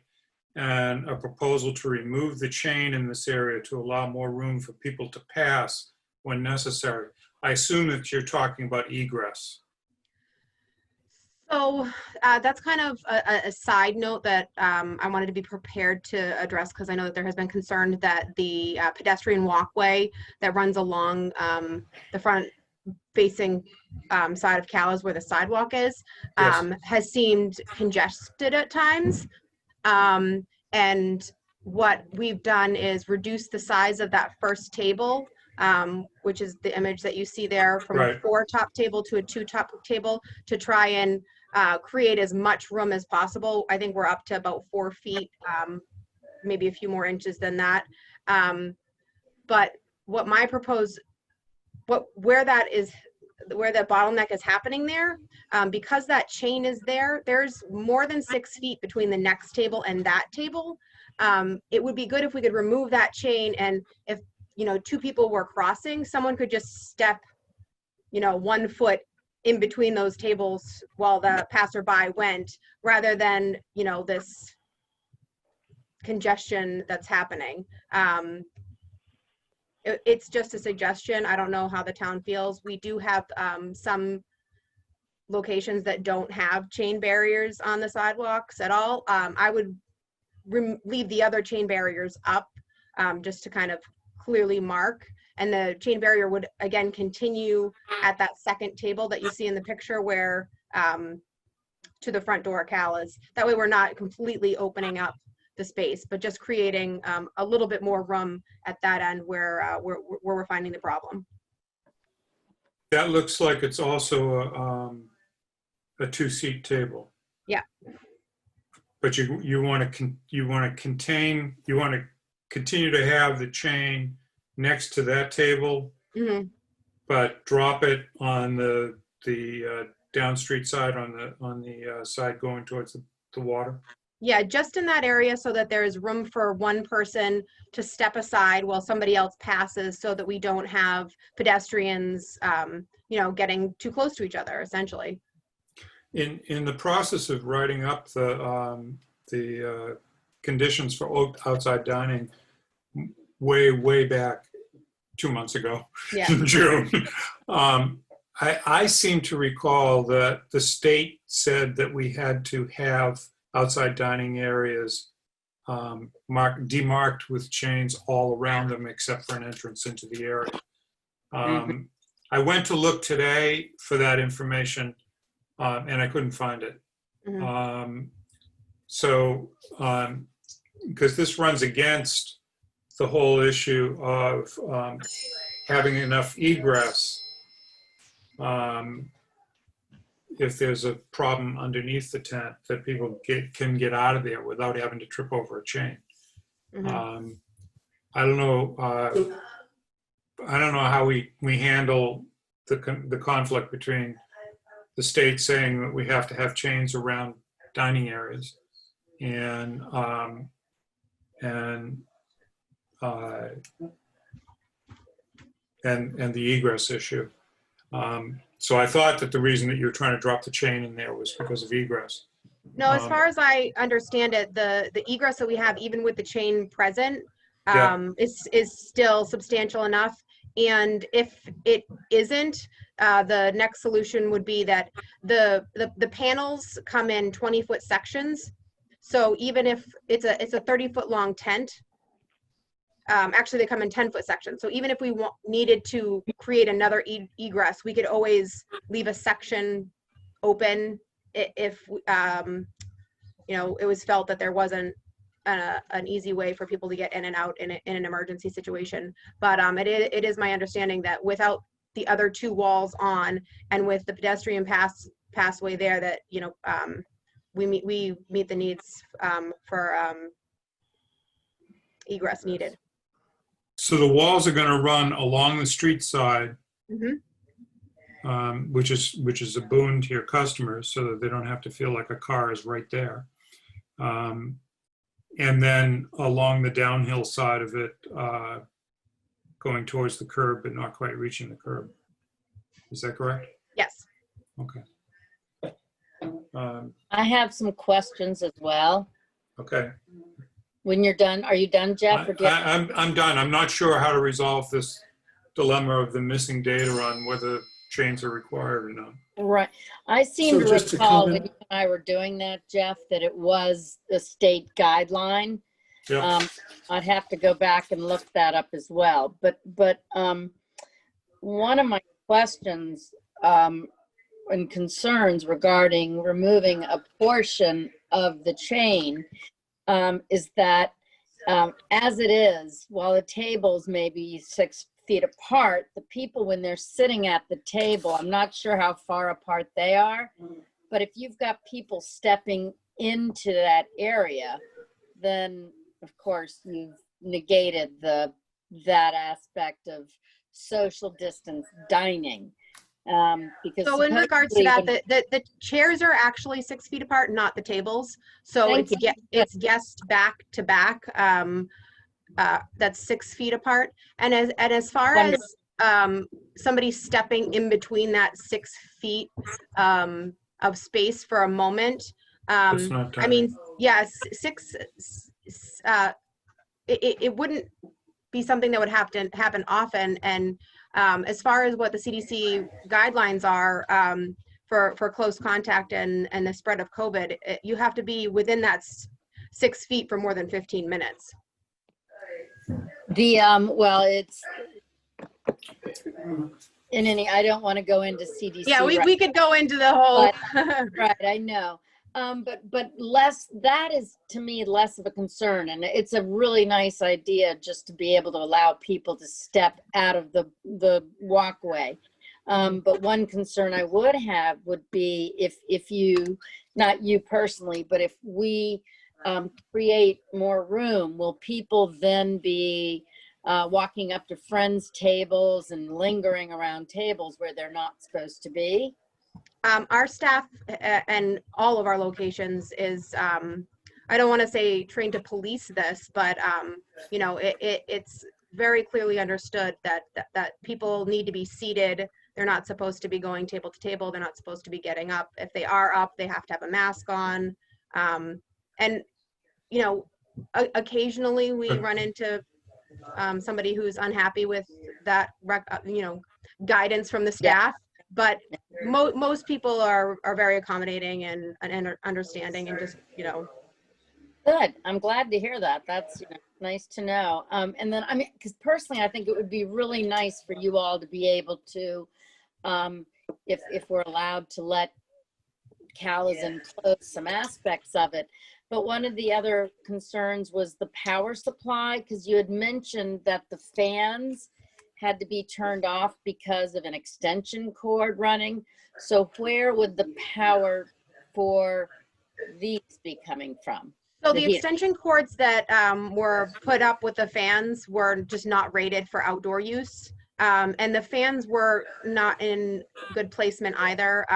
and a proposal to remove the chain in this area to allow more room for people to pass when necessary. I assume that you're talking about egress. So that's kind of a side note that I wanted to be prepared to address, because I know that there has been concern that the pedestrian walkway that runs along the front facing side of Calais where the sidewalk is has seemed congested at times. And what we've done is reduce the size of that first table, which is the image that you see there, from a 4-top table to a 2-top table, to try and create as much room as possible. I think we're up to about 4 feet, maybe a few more inches than that. But what my proposed, where that bottleneck is happening there, because that chain is there, there's more than 6 feet between the next table and that table. It would be good if we could remove that chain, and if 2 people were crossing, someone could just step 1 foot in between those tables while the passerby went, rather than this congestion that's happening. It's just a suggestion. I don't know how the town feels. We do have some locations that don't have chain barriers on the sidewalks at all. I would leave the other chain barriers up, just to kind of clearly mark. And the chain barrier would again continue at that second table that you see in the picture, where to the front door of Calais. That way we're not completely opening up the space, but just creating a little bit more room at that end where we're finding the problem. That looks like it's also a 2-seat table. Yeah. But you want to continue to have the chain next to that table, but drop it on the down street side, on the side going towards the water. Yeah, just in that area, so that there's room for one person to step aside while somebody else passes, so that we don't have pedestrians, getting too close to each other, essentially. In the process of writing up the conditions for outside dining, way back 2 months ago, in June, I seem to recall that the state said that we had to have outside dining areas demarked with chains all around them, except for an entrance into the area. I went to look today for that information, and I couldn't find it. Because this runs against the whole issue of having enough egress if there's a problem underneath the tent, that people can get out of there without having to trip over a chain. I don't know how we handle the conflict between the state saying that we have to have chains around dining areas and the egress issue. So I thought that the reason that you were trying to drop the chain in there was because of egress. No, as far as I understand it, the egress that we have, even with the chain present, is still substantial enough. And if it isn't, the next solution would be that the panels come in 20-foot sections. So even if it's a 30-foot long tent, actually they come in 10-foot sections. So even if we needed to create another egress, we could always leave a section open if it was felt that there wasn't an easy way for people to get in and out in an emergency situation. But it is my understanding that without the other 2 walls on, and with the pedestrian passway there that, you know, we meet the needs for egress needed. So the walls are going to run along the street side, Mm-hmm. which is a boon to your customers, so that they don't have to feel like a car is right there. And then along the downhill side of it, going towards the curb, but not quite reaching the curb. Is that correct? Yes. Okay. I have some questions as well. Okay. When you're done, are you done, Jeff? Or do you have- I'm done. I'm not sure how to resolve this dilemma of the missing data on whether chains are required or not. Right. I seem So to just to recall when comment- you and I were doing that, Jeff, that it was a state guideline. Yeah. I'd have to go back and look that up as well. But one of my questions and concerns regarding removing a portion of the chain is that as it is, while the tables may be 6 feet apart, the people, when they're sitting at the table, I'm not sure how far apart they are, but if you've got people stepping into that area, then of course you've negated that aspect of social distance dining. Because So in regards to supposedly that, the chairs are actually 6 feet apart, not the tables. So Thank you. it's guest back to back. That's 6 feet apart. And as far as somebody stepping in between that 6 feet of space for a moment, That's not I done. mean, yes, it wouldn't be something that would have to happen often. And as far as what the CDC guidelines are for close contact and the spread of COVID, you have to be within that 6 feet for more than 15 minutes. well, it's in any, I don't want to go into CDC. Yeah, right we could go into the whole. right, I know. But less, that is to me less of a concern, and it's a really nice idea just to be able to allow people to step out of the walkway. But one concern I would have would be if you, not you personally, but if we create more room, will people then be walking up to friends' tables and lingering around tables where they're not supposed to be? Our staff and all of our locations is, I don't want to say trained to police this, but you know, it's very clearly understood that people need to be seated. They're not supposed to be going table to table. They're not supposed to be getting up. If they are up, they have to have a mask on. And you know, occasionally we run into somebody who's unhappy with that, you know, guidance from the staff. But most people are very accommodating and understanding, and just, you know. Good. I'm glad to hear that. That's, you know, nice to know. And then, I mean, because personally, I think it would be really nice for you all to be able to, if we're allowed to let Cal's enclose some aspects of it. But one of the other concerns was the power supply, because you had mentioned that the fans had to be turned off because of an extension cord running. So where would the power for these be coming from? So the extension cords that were put up with the fans were just not rated for outdoor use. And the fans were not in good placement either.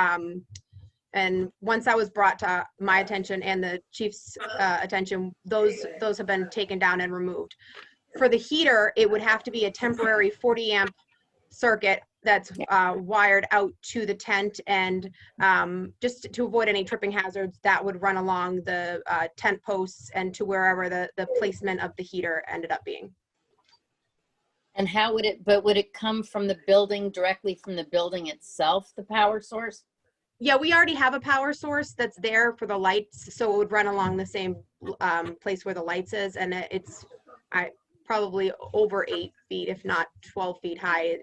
And once that was brought to my attention and the chief's attention, those have been taken down and removed. For the heater, it would have to be a temporary 40 amp circuit that's wired out to the tent, and just to avoid any tripping hazards, that would run along the tent posts and to wherever the placement of the heater ended up being. And how would it, but would it come from the building, directly from the building itself, the power source? Yeah, we already have a power source that's there for the lights, so it would run along the same place where the lights is, and it's probably over 8 feet, if not 12 feet high. It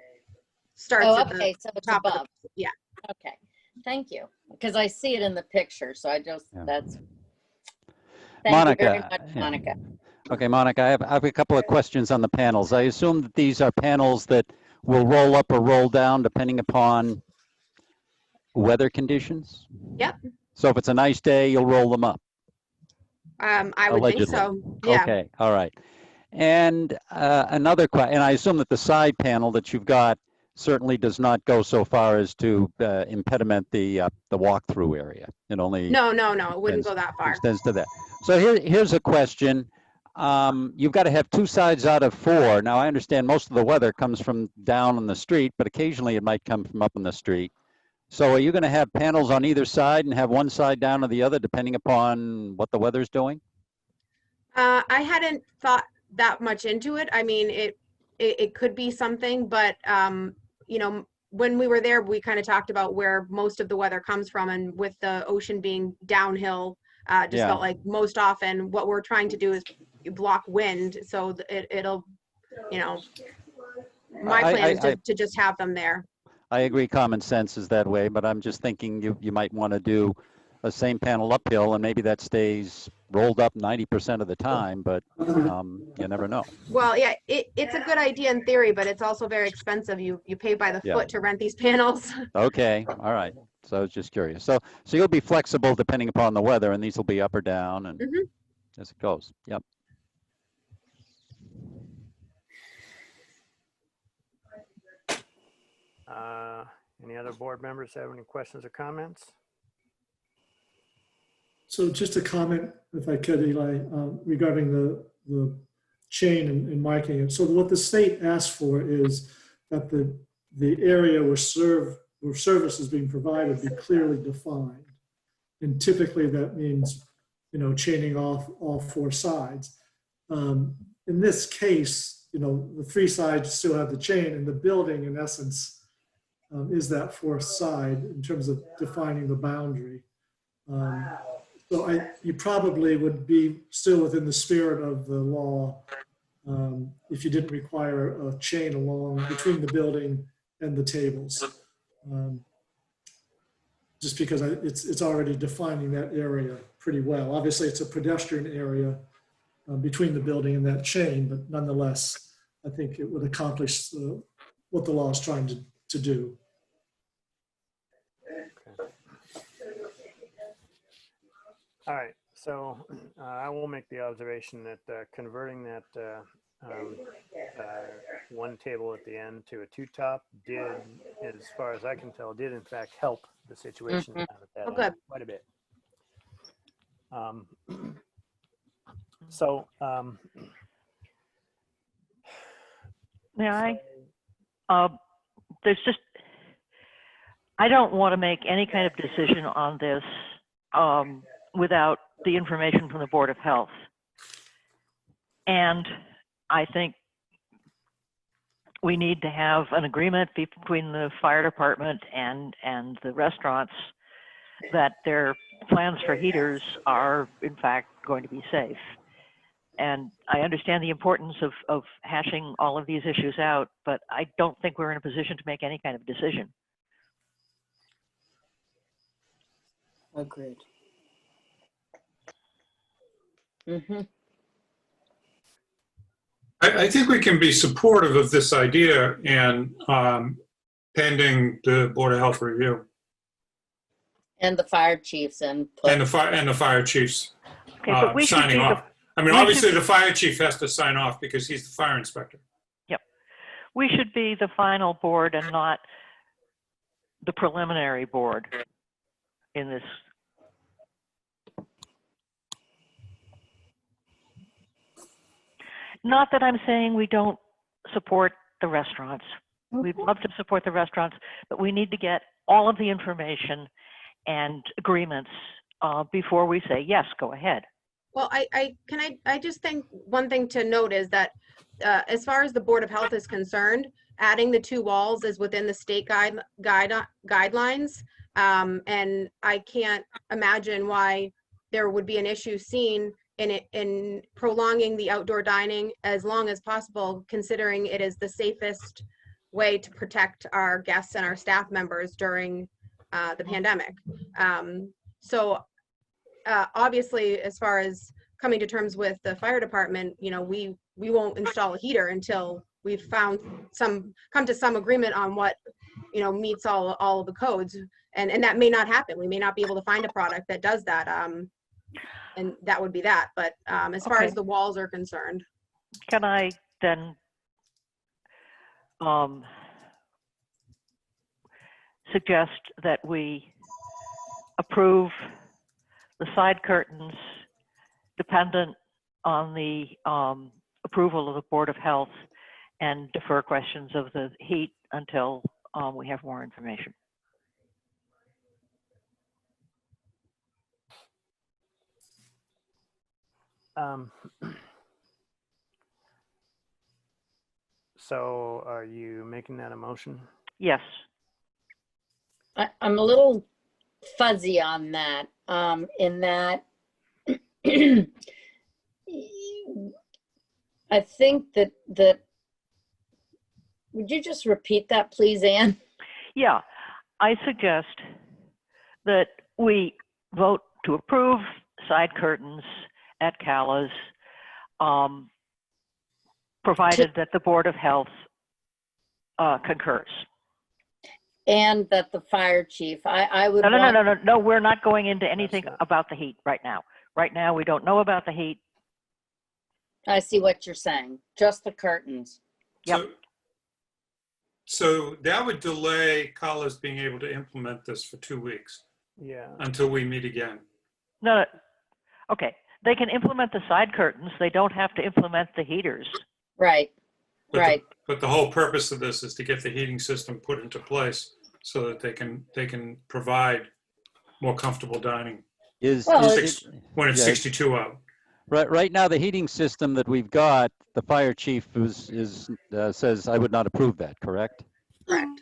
starts at the so it's top above. of the, yeah. Okay, thank you, because I see it in the picture, so I just, that's. Thank Monica, you very much, Monica. Okay, Monica, I have a couple of questions on the panels. I assume that these are panels that will roll up or roll down depending upon weather conditions? Yep. So if it's a nice day, you'll roll them up? I would think so. Yeah. Okay, all right. And another question, and I assume that the side panel that you've got certainly does not go so far as to impediment the walk-through area. It only No, it wouldn't go that far. extends to that. So here's a question. You've got to have 2 sides out of 4. Now, I understand most of the weather comes from down on the street, but occasionally it might come from up on the street. So are you going to have panels on either side and have one side down or the other, depending upon what the weather's doing? I hadn't thought that much into it. I mean, it could be something, but you know, when we were there, we kind of talked about where most of the weather comes from, and with the ocean being downhill, just felt like most often what we're trying to do is block wind, so it'll, you know, my plan is to just have them there. I agree, common sense is that way, but I'm just thinking you might want to do a same panel uphill, and maybe that stays rolled up 90% of the time, but you never know. Well, yeah, it's a good idea in theory, but it's also very expensive. You pay by the foot to rent these panels. Okay, all right. So I was just curious. So you'll be flexible depending upon the weather, and these will be up or down, and as it goes. Yep. Any other board members have any questions or comments? So just a comment, if I could, Eli, regarding the chain and marking it. So what the state asked for is that the area where service is being provided be clearly defined. And typically that means, you know, chaining off all 4 sides. In this case, you know, the 3 sides still have the chain, and the building in essence is that 4th side in terms of defining the boundary. So you probably would be still within the spirit of the law if you didn't require a chain along between the building and the tables. Just because it's already defining that area pretty well. Obviously, it's a pedestrian area between the building and that chain, but nonetheless, I think it would accomplish what the law is trying to do. All right, so I will make the observation that converting that one table at the end to a 2-top did, as far as I can tell, did in fact help the situation down at that end quite a bit. May I? There's just, I don't want to make any kind of decision on this without the information from the Board of Health. And I think we need to have an agreement between the fire department and the restaurants that their plans for heaters are in fact going to be safe. And I understand the importance of hashing all of these issues out, but I don't think we're in a position to make any kind of decision. Agreed. I think we can be supportive of this idea and pending the Board of Health review. And the fire chiefs and the fire chiefs but we signing off. I mean, obviously the fire chief has to sign off because he's the fire inspector. Yep. We should be the final board and not the preliminary board in this. Not that I'm saying we don't support the restaurants. We'd love to support the restaurants, but we need to get all of the information and agreements before we say, yes, go ahead. Well, I just think one thing to note is that as far as the Board of Health is concerned, adding the 2 walls is within the state guidelines. And I can't imagine why there would be an issue seen in prolonging the outdoor dining as long as possible, considering it is the safest way to protect our guests and our staff members during the pandemic. So obviously, as far as coming to terms with the fire department, you know, we won't install a heater until we've come to some agreement on what meets all of the codes. And that may not happen. We may not be able to find a product that does that. And that would be that. But as far as the walls are concerned. Can I then suggest that we approve the side curtains dependent on the approval of the Board of Health and defer questions of the heat until we have more information? So are you making that a motion? Yes. I'm a little fuzzy on that, in that I think that would you just repeat that, please, Ann? Yeah, I suggest that we vote to approve side curtains at Cala's, provided that the Board of Health concurs. And that the fire chief, I would No, we're not going into anything about the heat right now. Right now, we don't know about the heat. I see what you're saying. Just the curtains. Yep. So that would delay Cala's being able to implement this for 2 weeks. Yeah. Until we meet again. No, okay. They can implement the side curtains. They don't have to implement the heaters. Right. But the whole purpose of this is to get the heating system put into place so that they can provide more comfortable dining when it's 62 out. Right now, the heating system that we've got, the fire chief says I would not approve that, correct? Correct.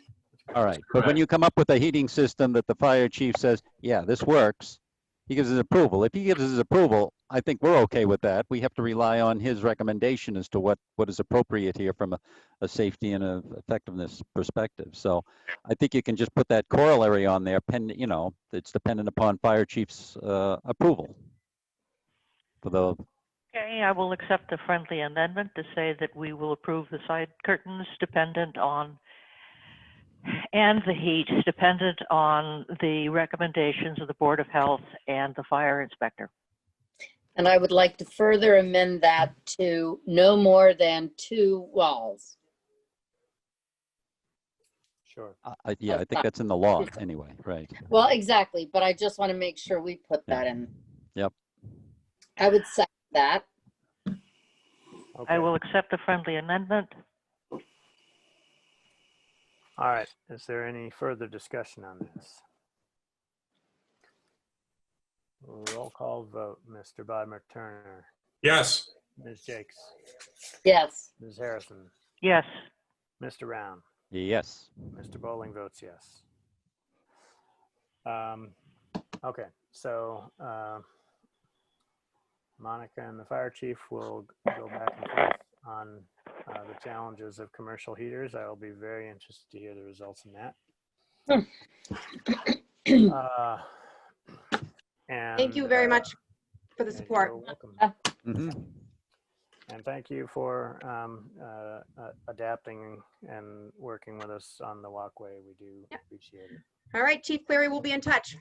All right, but when you come up with a heating system that the fire chief says, yeah, this works, he gives his approval. If he gives his approval, I think we're okay with that. We have to rely on his recommendation as to what is appropriate here from a safety and a effectiveness perspective. So I think you can just put that corollary on there, it's dependent upon fire chief's approval. Okay, I will accept the friendly amendment to say that we will approve the side curtains dependent on, and the heat dependent on the recommendations of the Board of Health and the fire inspector. And I would like to further amend that to no more than 2 walls. Sure. Yeah, I think that's in the law anyway, right? Well, exactly, but I just want to make sure we put that in. Yep. I would second that. Okay. I will accept the friendly amendment. All right. Is there any further discussion on this? Roll call vote. Mr. Bodmer Turner. Yes. Ms. Jakes. Yes. Ms. Harrison. Yes. Mr. Round. Yes. Mr. Bowling votes yes. Okay, so Monica and the fire chief will go back and forth on the challenges of commercial heaters. I will be very interested to hear the results in that. And, thank you very much for the support. You're welcome. Mm-hmm. And thank you for adapting and working with us on the walkway. We do appreciate it. All right, Chief Cleary, we'll be in touch.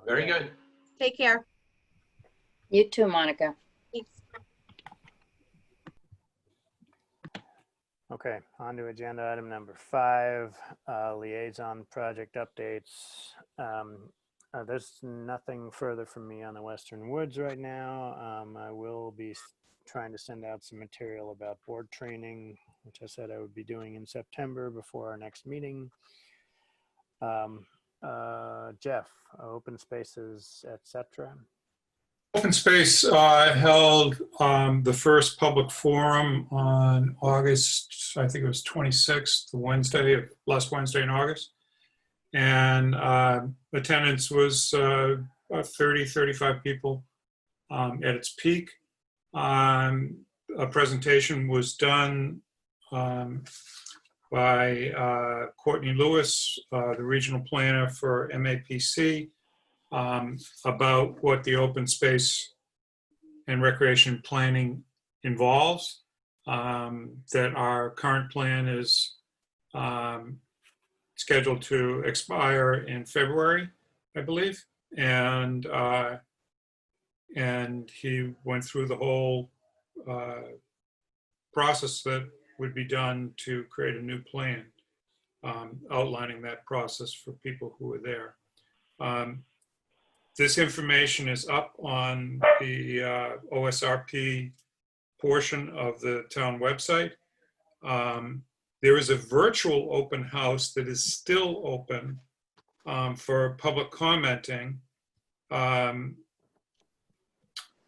Very good. Take care. You too, Monica. Thanks. Okay, on to agenda item number 5, liaison project updates. There's nothing further from me on the Western Woods right now. I will be trying to send out some material about board training, which I said I would be doing in September before our next meeting. Jeff, open spaces, etc. Open Space held the first public forum on August, I think it was 26th, last Wednesday in August. And attendance was about 30, 35 people at its peak. A presentation was done by Courtney Lewis, the regional planner for MAPC, about what the open space and recreation planning involves. That our current plan is scheduled to expire in February, I believe. And he went through the whole process that would be done to create a new plan, outlining that process for people who were there. This information is up on the OSRP portion of the town website. There is a virtual open house that is still open for public commenting. And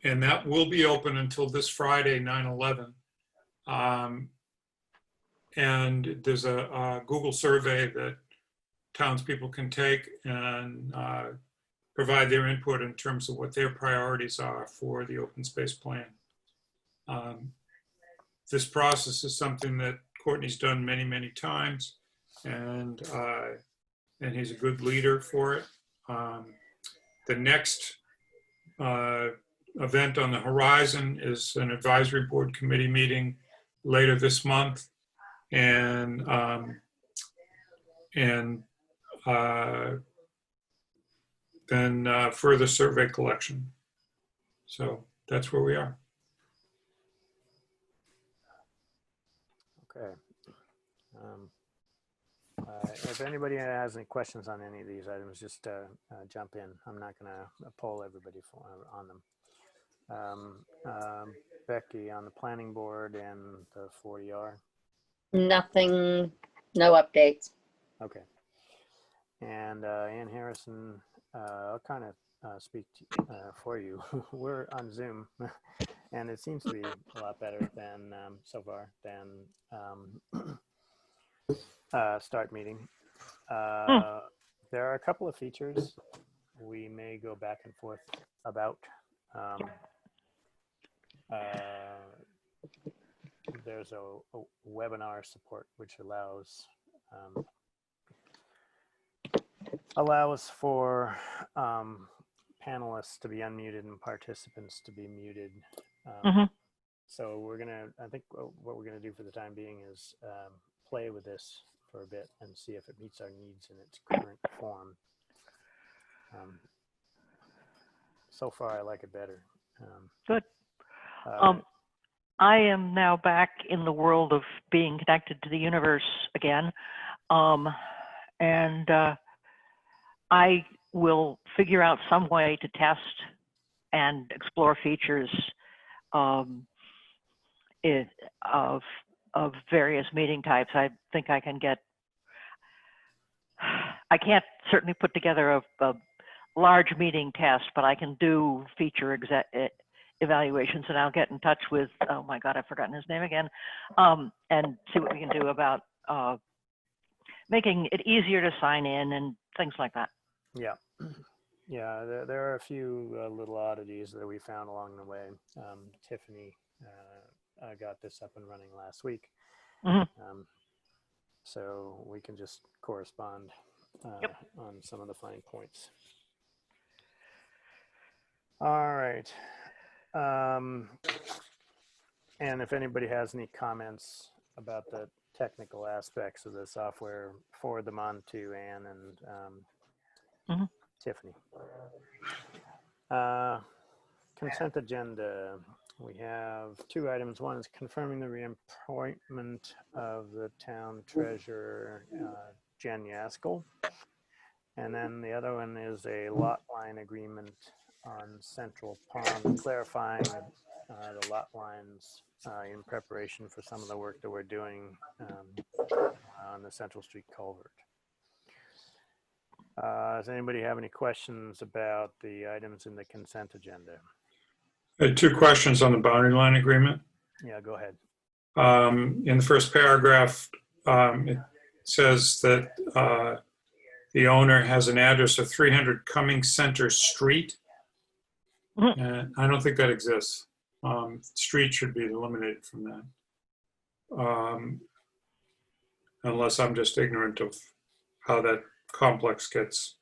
that will be open until this Friday, 9/11. And there's a Google survey that townspeople can take and provide their input in terms of what their priorities are for the open space plan. This process is something that Courtney's done many, many times, and he's a good leader for it. The next event on the horizon is an advisory board committee meeting later this month, and then further survey collection. So that's where we are. Okay. If anybody has any questions on any of these items, just jump in. I'm not going to poll everybody on them. Becky, on the planning board and the 40R? Nothing, no updates. Okay. And Ann Harrison, I'll kind of speak for you. We're on Zoom, and it seems to be a lot better than so far than start meeting. There are a couple of features we may go back and forth about. There's a webinar support which allows for panelists to be unmuted and participants to be muted. So I think what we're gonna do for the time being is play with this for a bit and see if it meets our needs in its current form. So far, I like it better. Good. I am now back in the world of being connected to the universe again. And I will figure out some way to test and explore features of various meeting types. I think I can I can't certainly put together a large meeting test, but I can do feature evaluations, and I'll get in touch with, oh my God, I've forgotten his name again, and see what we can do about making it easier to sign in and things like that. Yeah. Yeah, there are a few little oddities that we found along the way. Tiffany got this up and running last week. So we can just correspond on some of the fine points. All right. And if anybody has any comments about the technical aspects of the software, forward them on to Ann and Tiffany. Consent agenda. We have two items. One is confirming the reappointment of the town treasurer, Jen Yaskell. And then the other one is a lot line agreement on Central Pond, clarifying the lot lines in preparation for some of the work that we're doing on the Central Street culvert. Does anybody have any questions about the items in the consent agenda? I had two questions on the boundary line agreement. Yeah, go ahead. In the first paragraph, it says that the owner has an address of 300 Cummings Center Street. And I don't think that exists. Street should be eliminated from that. Unless I'm just ignorant of how that complex gets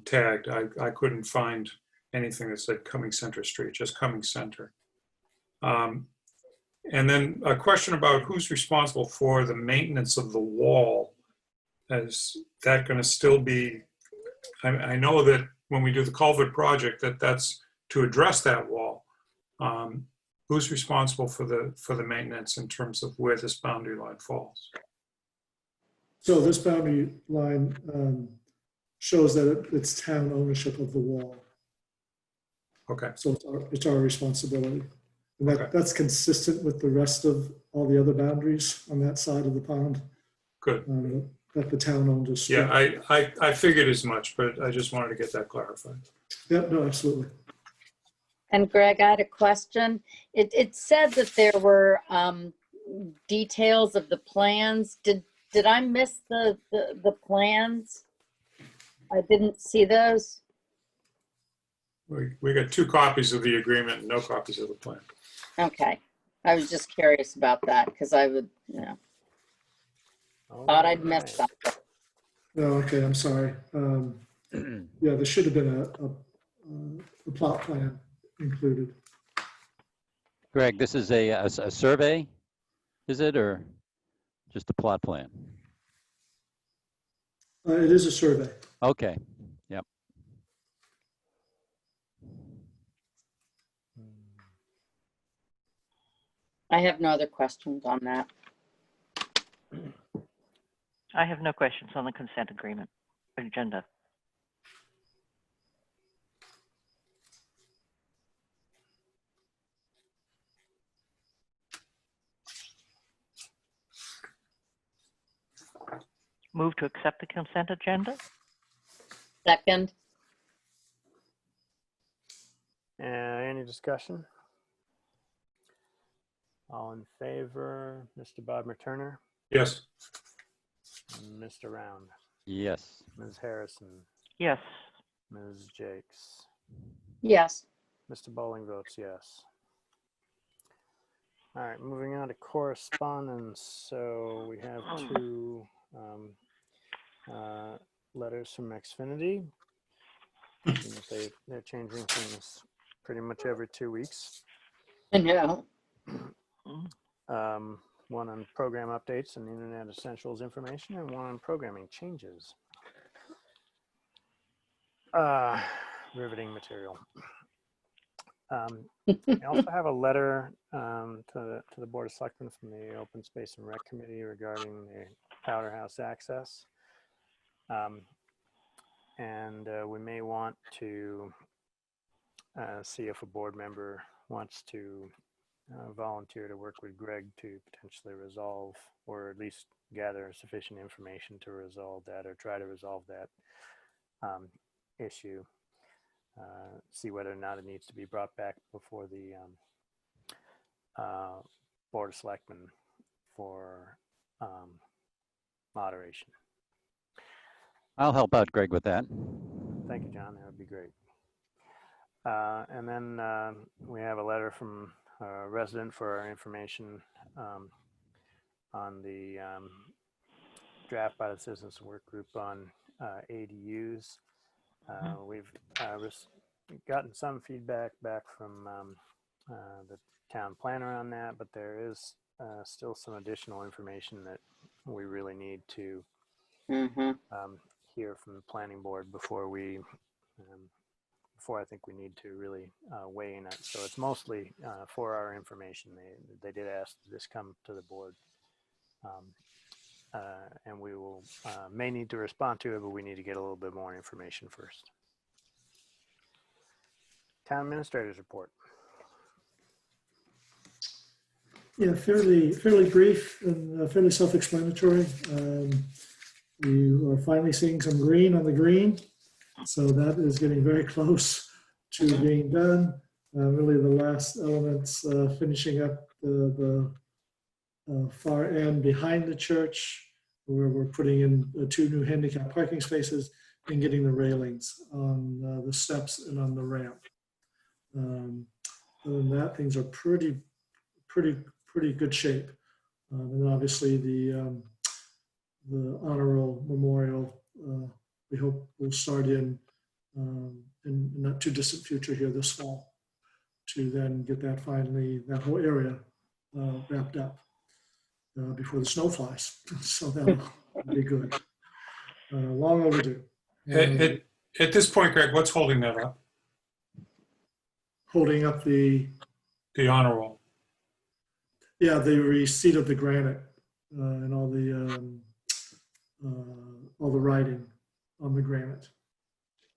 tagged. I couldn't find anything that said Cummings Center Street, just Cummings Center. And then a question about who's responsible for the maintenance of the wall is that going to still be, I know that when we do the culvert project, that's to address that wall. Who's responsible for the maintenance in terms of where this boundary line falls? So this boundary line shows that it's town ownership of the wall. Okay. So it's our responsibility. And Okay. that's consistent with the rest of all the other boundaries on that side of the pond. Good. That the town owns. A strip. Yeah, I figured as much, but I just wanted to get that clarified. Yeah, no, absolutely. And Greg, I had a question. It said that there were details of the plans. Did I miss the plans? I didn't see those. We got 2 copies of the agreement and no copies of the plan. Okay. I was just curious about that because I would, thought I'd missed something. No, okay, I'm sorry. Yeah, there should have been a plot plan included. Greg, this is a survey, is it, or just a plot plan? It is a survey. Okay, yep. I have no other questions on that. I have no questions on the consent agreement agenda. Move to accept the consent agenda? Second. Any discussion? All in favor, Mr. Bob Turner, Yes. Mr. Round, Yes. Ms. Harrison, Yes. Ms. Jakes, Yes. Mr. Bowling votes yes. All right, moving on to correspondence. So we have 2 letters from Xfinity. They're changing things pretty much every 2 weeks. I know. One on program updates and Internet Essentials information, and one on programming changes. Riveting material. We also have a letter to the Board of Selectmen from the Open Space and Rec Committee regarding the Powder House access. And we may want to see if a board member wants to volunteer to work with Greg to potentially resolve, or at least gather sufficient information to resolve that, or try to resolve that issue. See whether or not it needs to be brought back before the Board of Selectmen for moderation. I'll help out Greg with that. Thank you, John. That would be great. And then we have a letter from a resident for our information on the draft by the Citizens Work Group on ADUs. We've gotten some feedback back from the town planner on that, but there is still some additional information that we really need to hear from the planning board before we before I think we need to really weigh in it. So it's mostly for our information. They did ask this come to the board, and we will may need to respond to it, but we need to get a little bit more information first. Town administrator's report. Yeah, fairly brief and fairly self-explanatory. We are finally seeing some green on the green, so that is getting very close to being done. Really, the last elements finishing up the far end behind the church, where we're putting in 2 new handicap parking spaces and getting the railings on the steps and on the ramp. Other than that, things are pretty good shape. And obviously the honor roll memorial, we hope will start in not too distant future here this fall, to then get that finally, that whole area wrapped up before the snow flies. So that'll be good. Long overdue. At this point, Greg, what's holding that up? Holding up the honor roll. Yeah, the receipt of the granite and all the writing on the granite.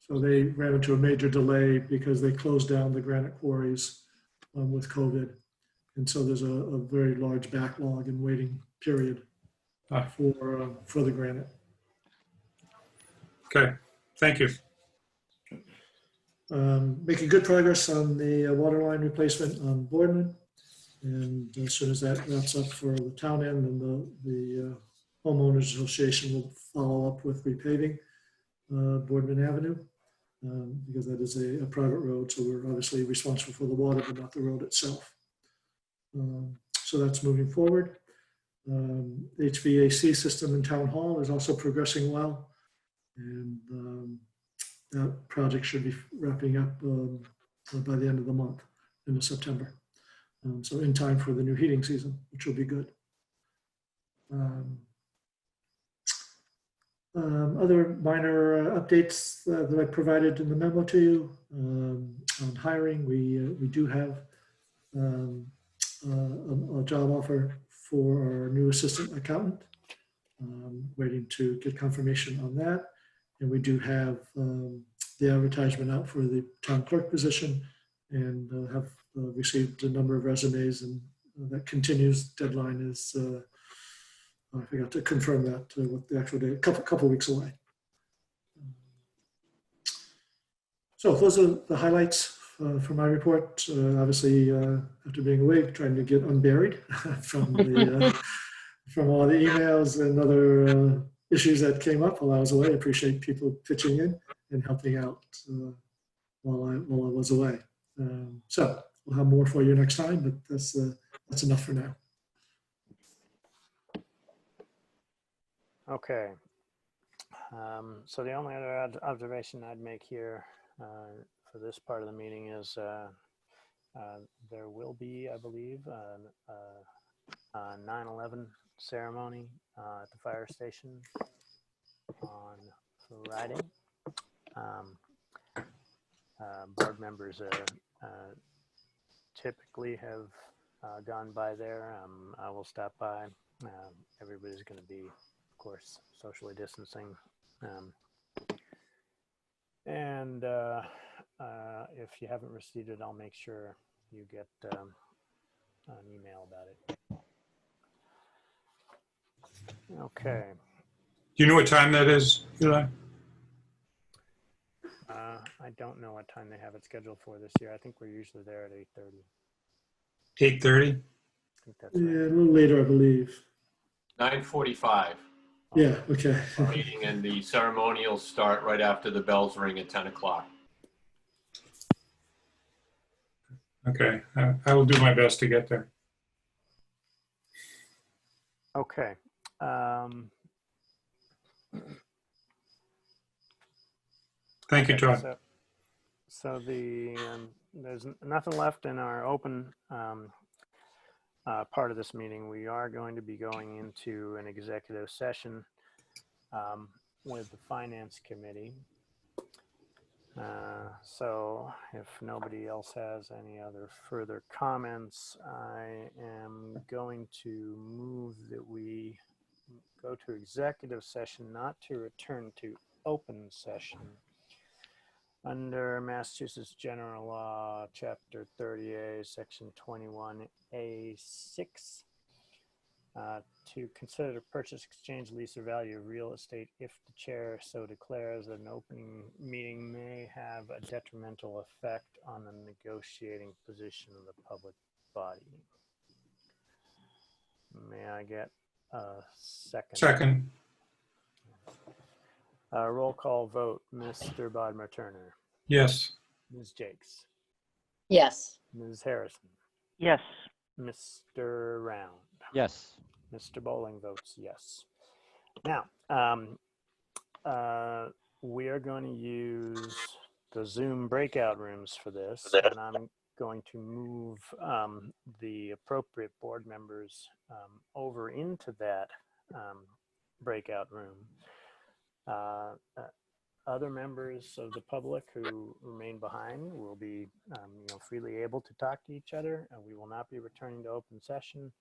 So they ran into a major delay because they closed down the granite quarries with COVID. And so there's a very large backlog and waiting period for the granite. Okay, thank you. Making good progress on the water line replacement on Boardman. And as soon as that wraps up for the town end, and the homeowners association will follow up with repaving Boardman Avenue, because that is a private road. So we're obviously responsible for the water, but not the road itself. So that's moving forward. HVAC system in Town Hall is also progressing well. And that project should be wrapping up by the end of the month, end of September. So in time for the new heating season, which will be good. Other minor updates that I provided in the memo to you on hiring, we do have a job offer for our new assistant accountant. Waiting to get confirmation on that. And we do have the advertisement out for the town clerk position, and have received a number of resumes, and that continues. Deadline is, I forgot to confirm that with the actual date, a couple weeks away. So those are the highlights for my report. Obviously, after being away, trying to get unburied from the from all the emails and other issues that came up while I was away. I appreciate people pitching in and helping out while I was away. So we'll have more for you next time, but that's enough for now. Okay. So the only other observation I'd make here for this part of the meeting is there will be, I believe, a 9/11 ceremony at the fire station on Friday. Board members typically have gone by there. I will stop by. Everybody's going to be, of course, socially distancing. And if you haven't received it, I'll make sure you get an email about it. Okay. Do you know what time that is, Eli? I don't know what time they have it scheduled for this year. I think we're usually there at 8:30. 8:30? I think that's Yeah, right. a little later, I believe. 9:45. Yeah, okay. Meeting, and the ceremonial start right after the bells ring at 10 o'clock. Okay, I will do my best to get there. Okay. Thank you, Todd. So there's nothing left in our open part of this meeting. We are going to be going into an executive session with the Finance Committee. So if nobody else has any other further comments, I am going to move that we go to executive session, not to return to open session. Under Massachusetts General Law, Chapter 30A, Section 21A6, to consider to purchase, exchange, lease, or value of real estate if the chair so declares that an open meeting may have a detrimental effect on the negotiating position of the public body. May I get a second? Second. Roll call vote. Mr. Bodmer Turner. Yes. Ms. Jakes. Yes. Ms. Harrison. Yes. Mr. Round. Yes. Mr. Bowling votes yes. Now, we are going to use the Zoom breakout rooms for this, and I'm going to move the appropriate board members over into that breakout room. Other members of the public who remain behind will be freely able to talk to each other. We will not be returning to open session.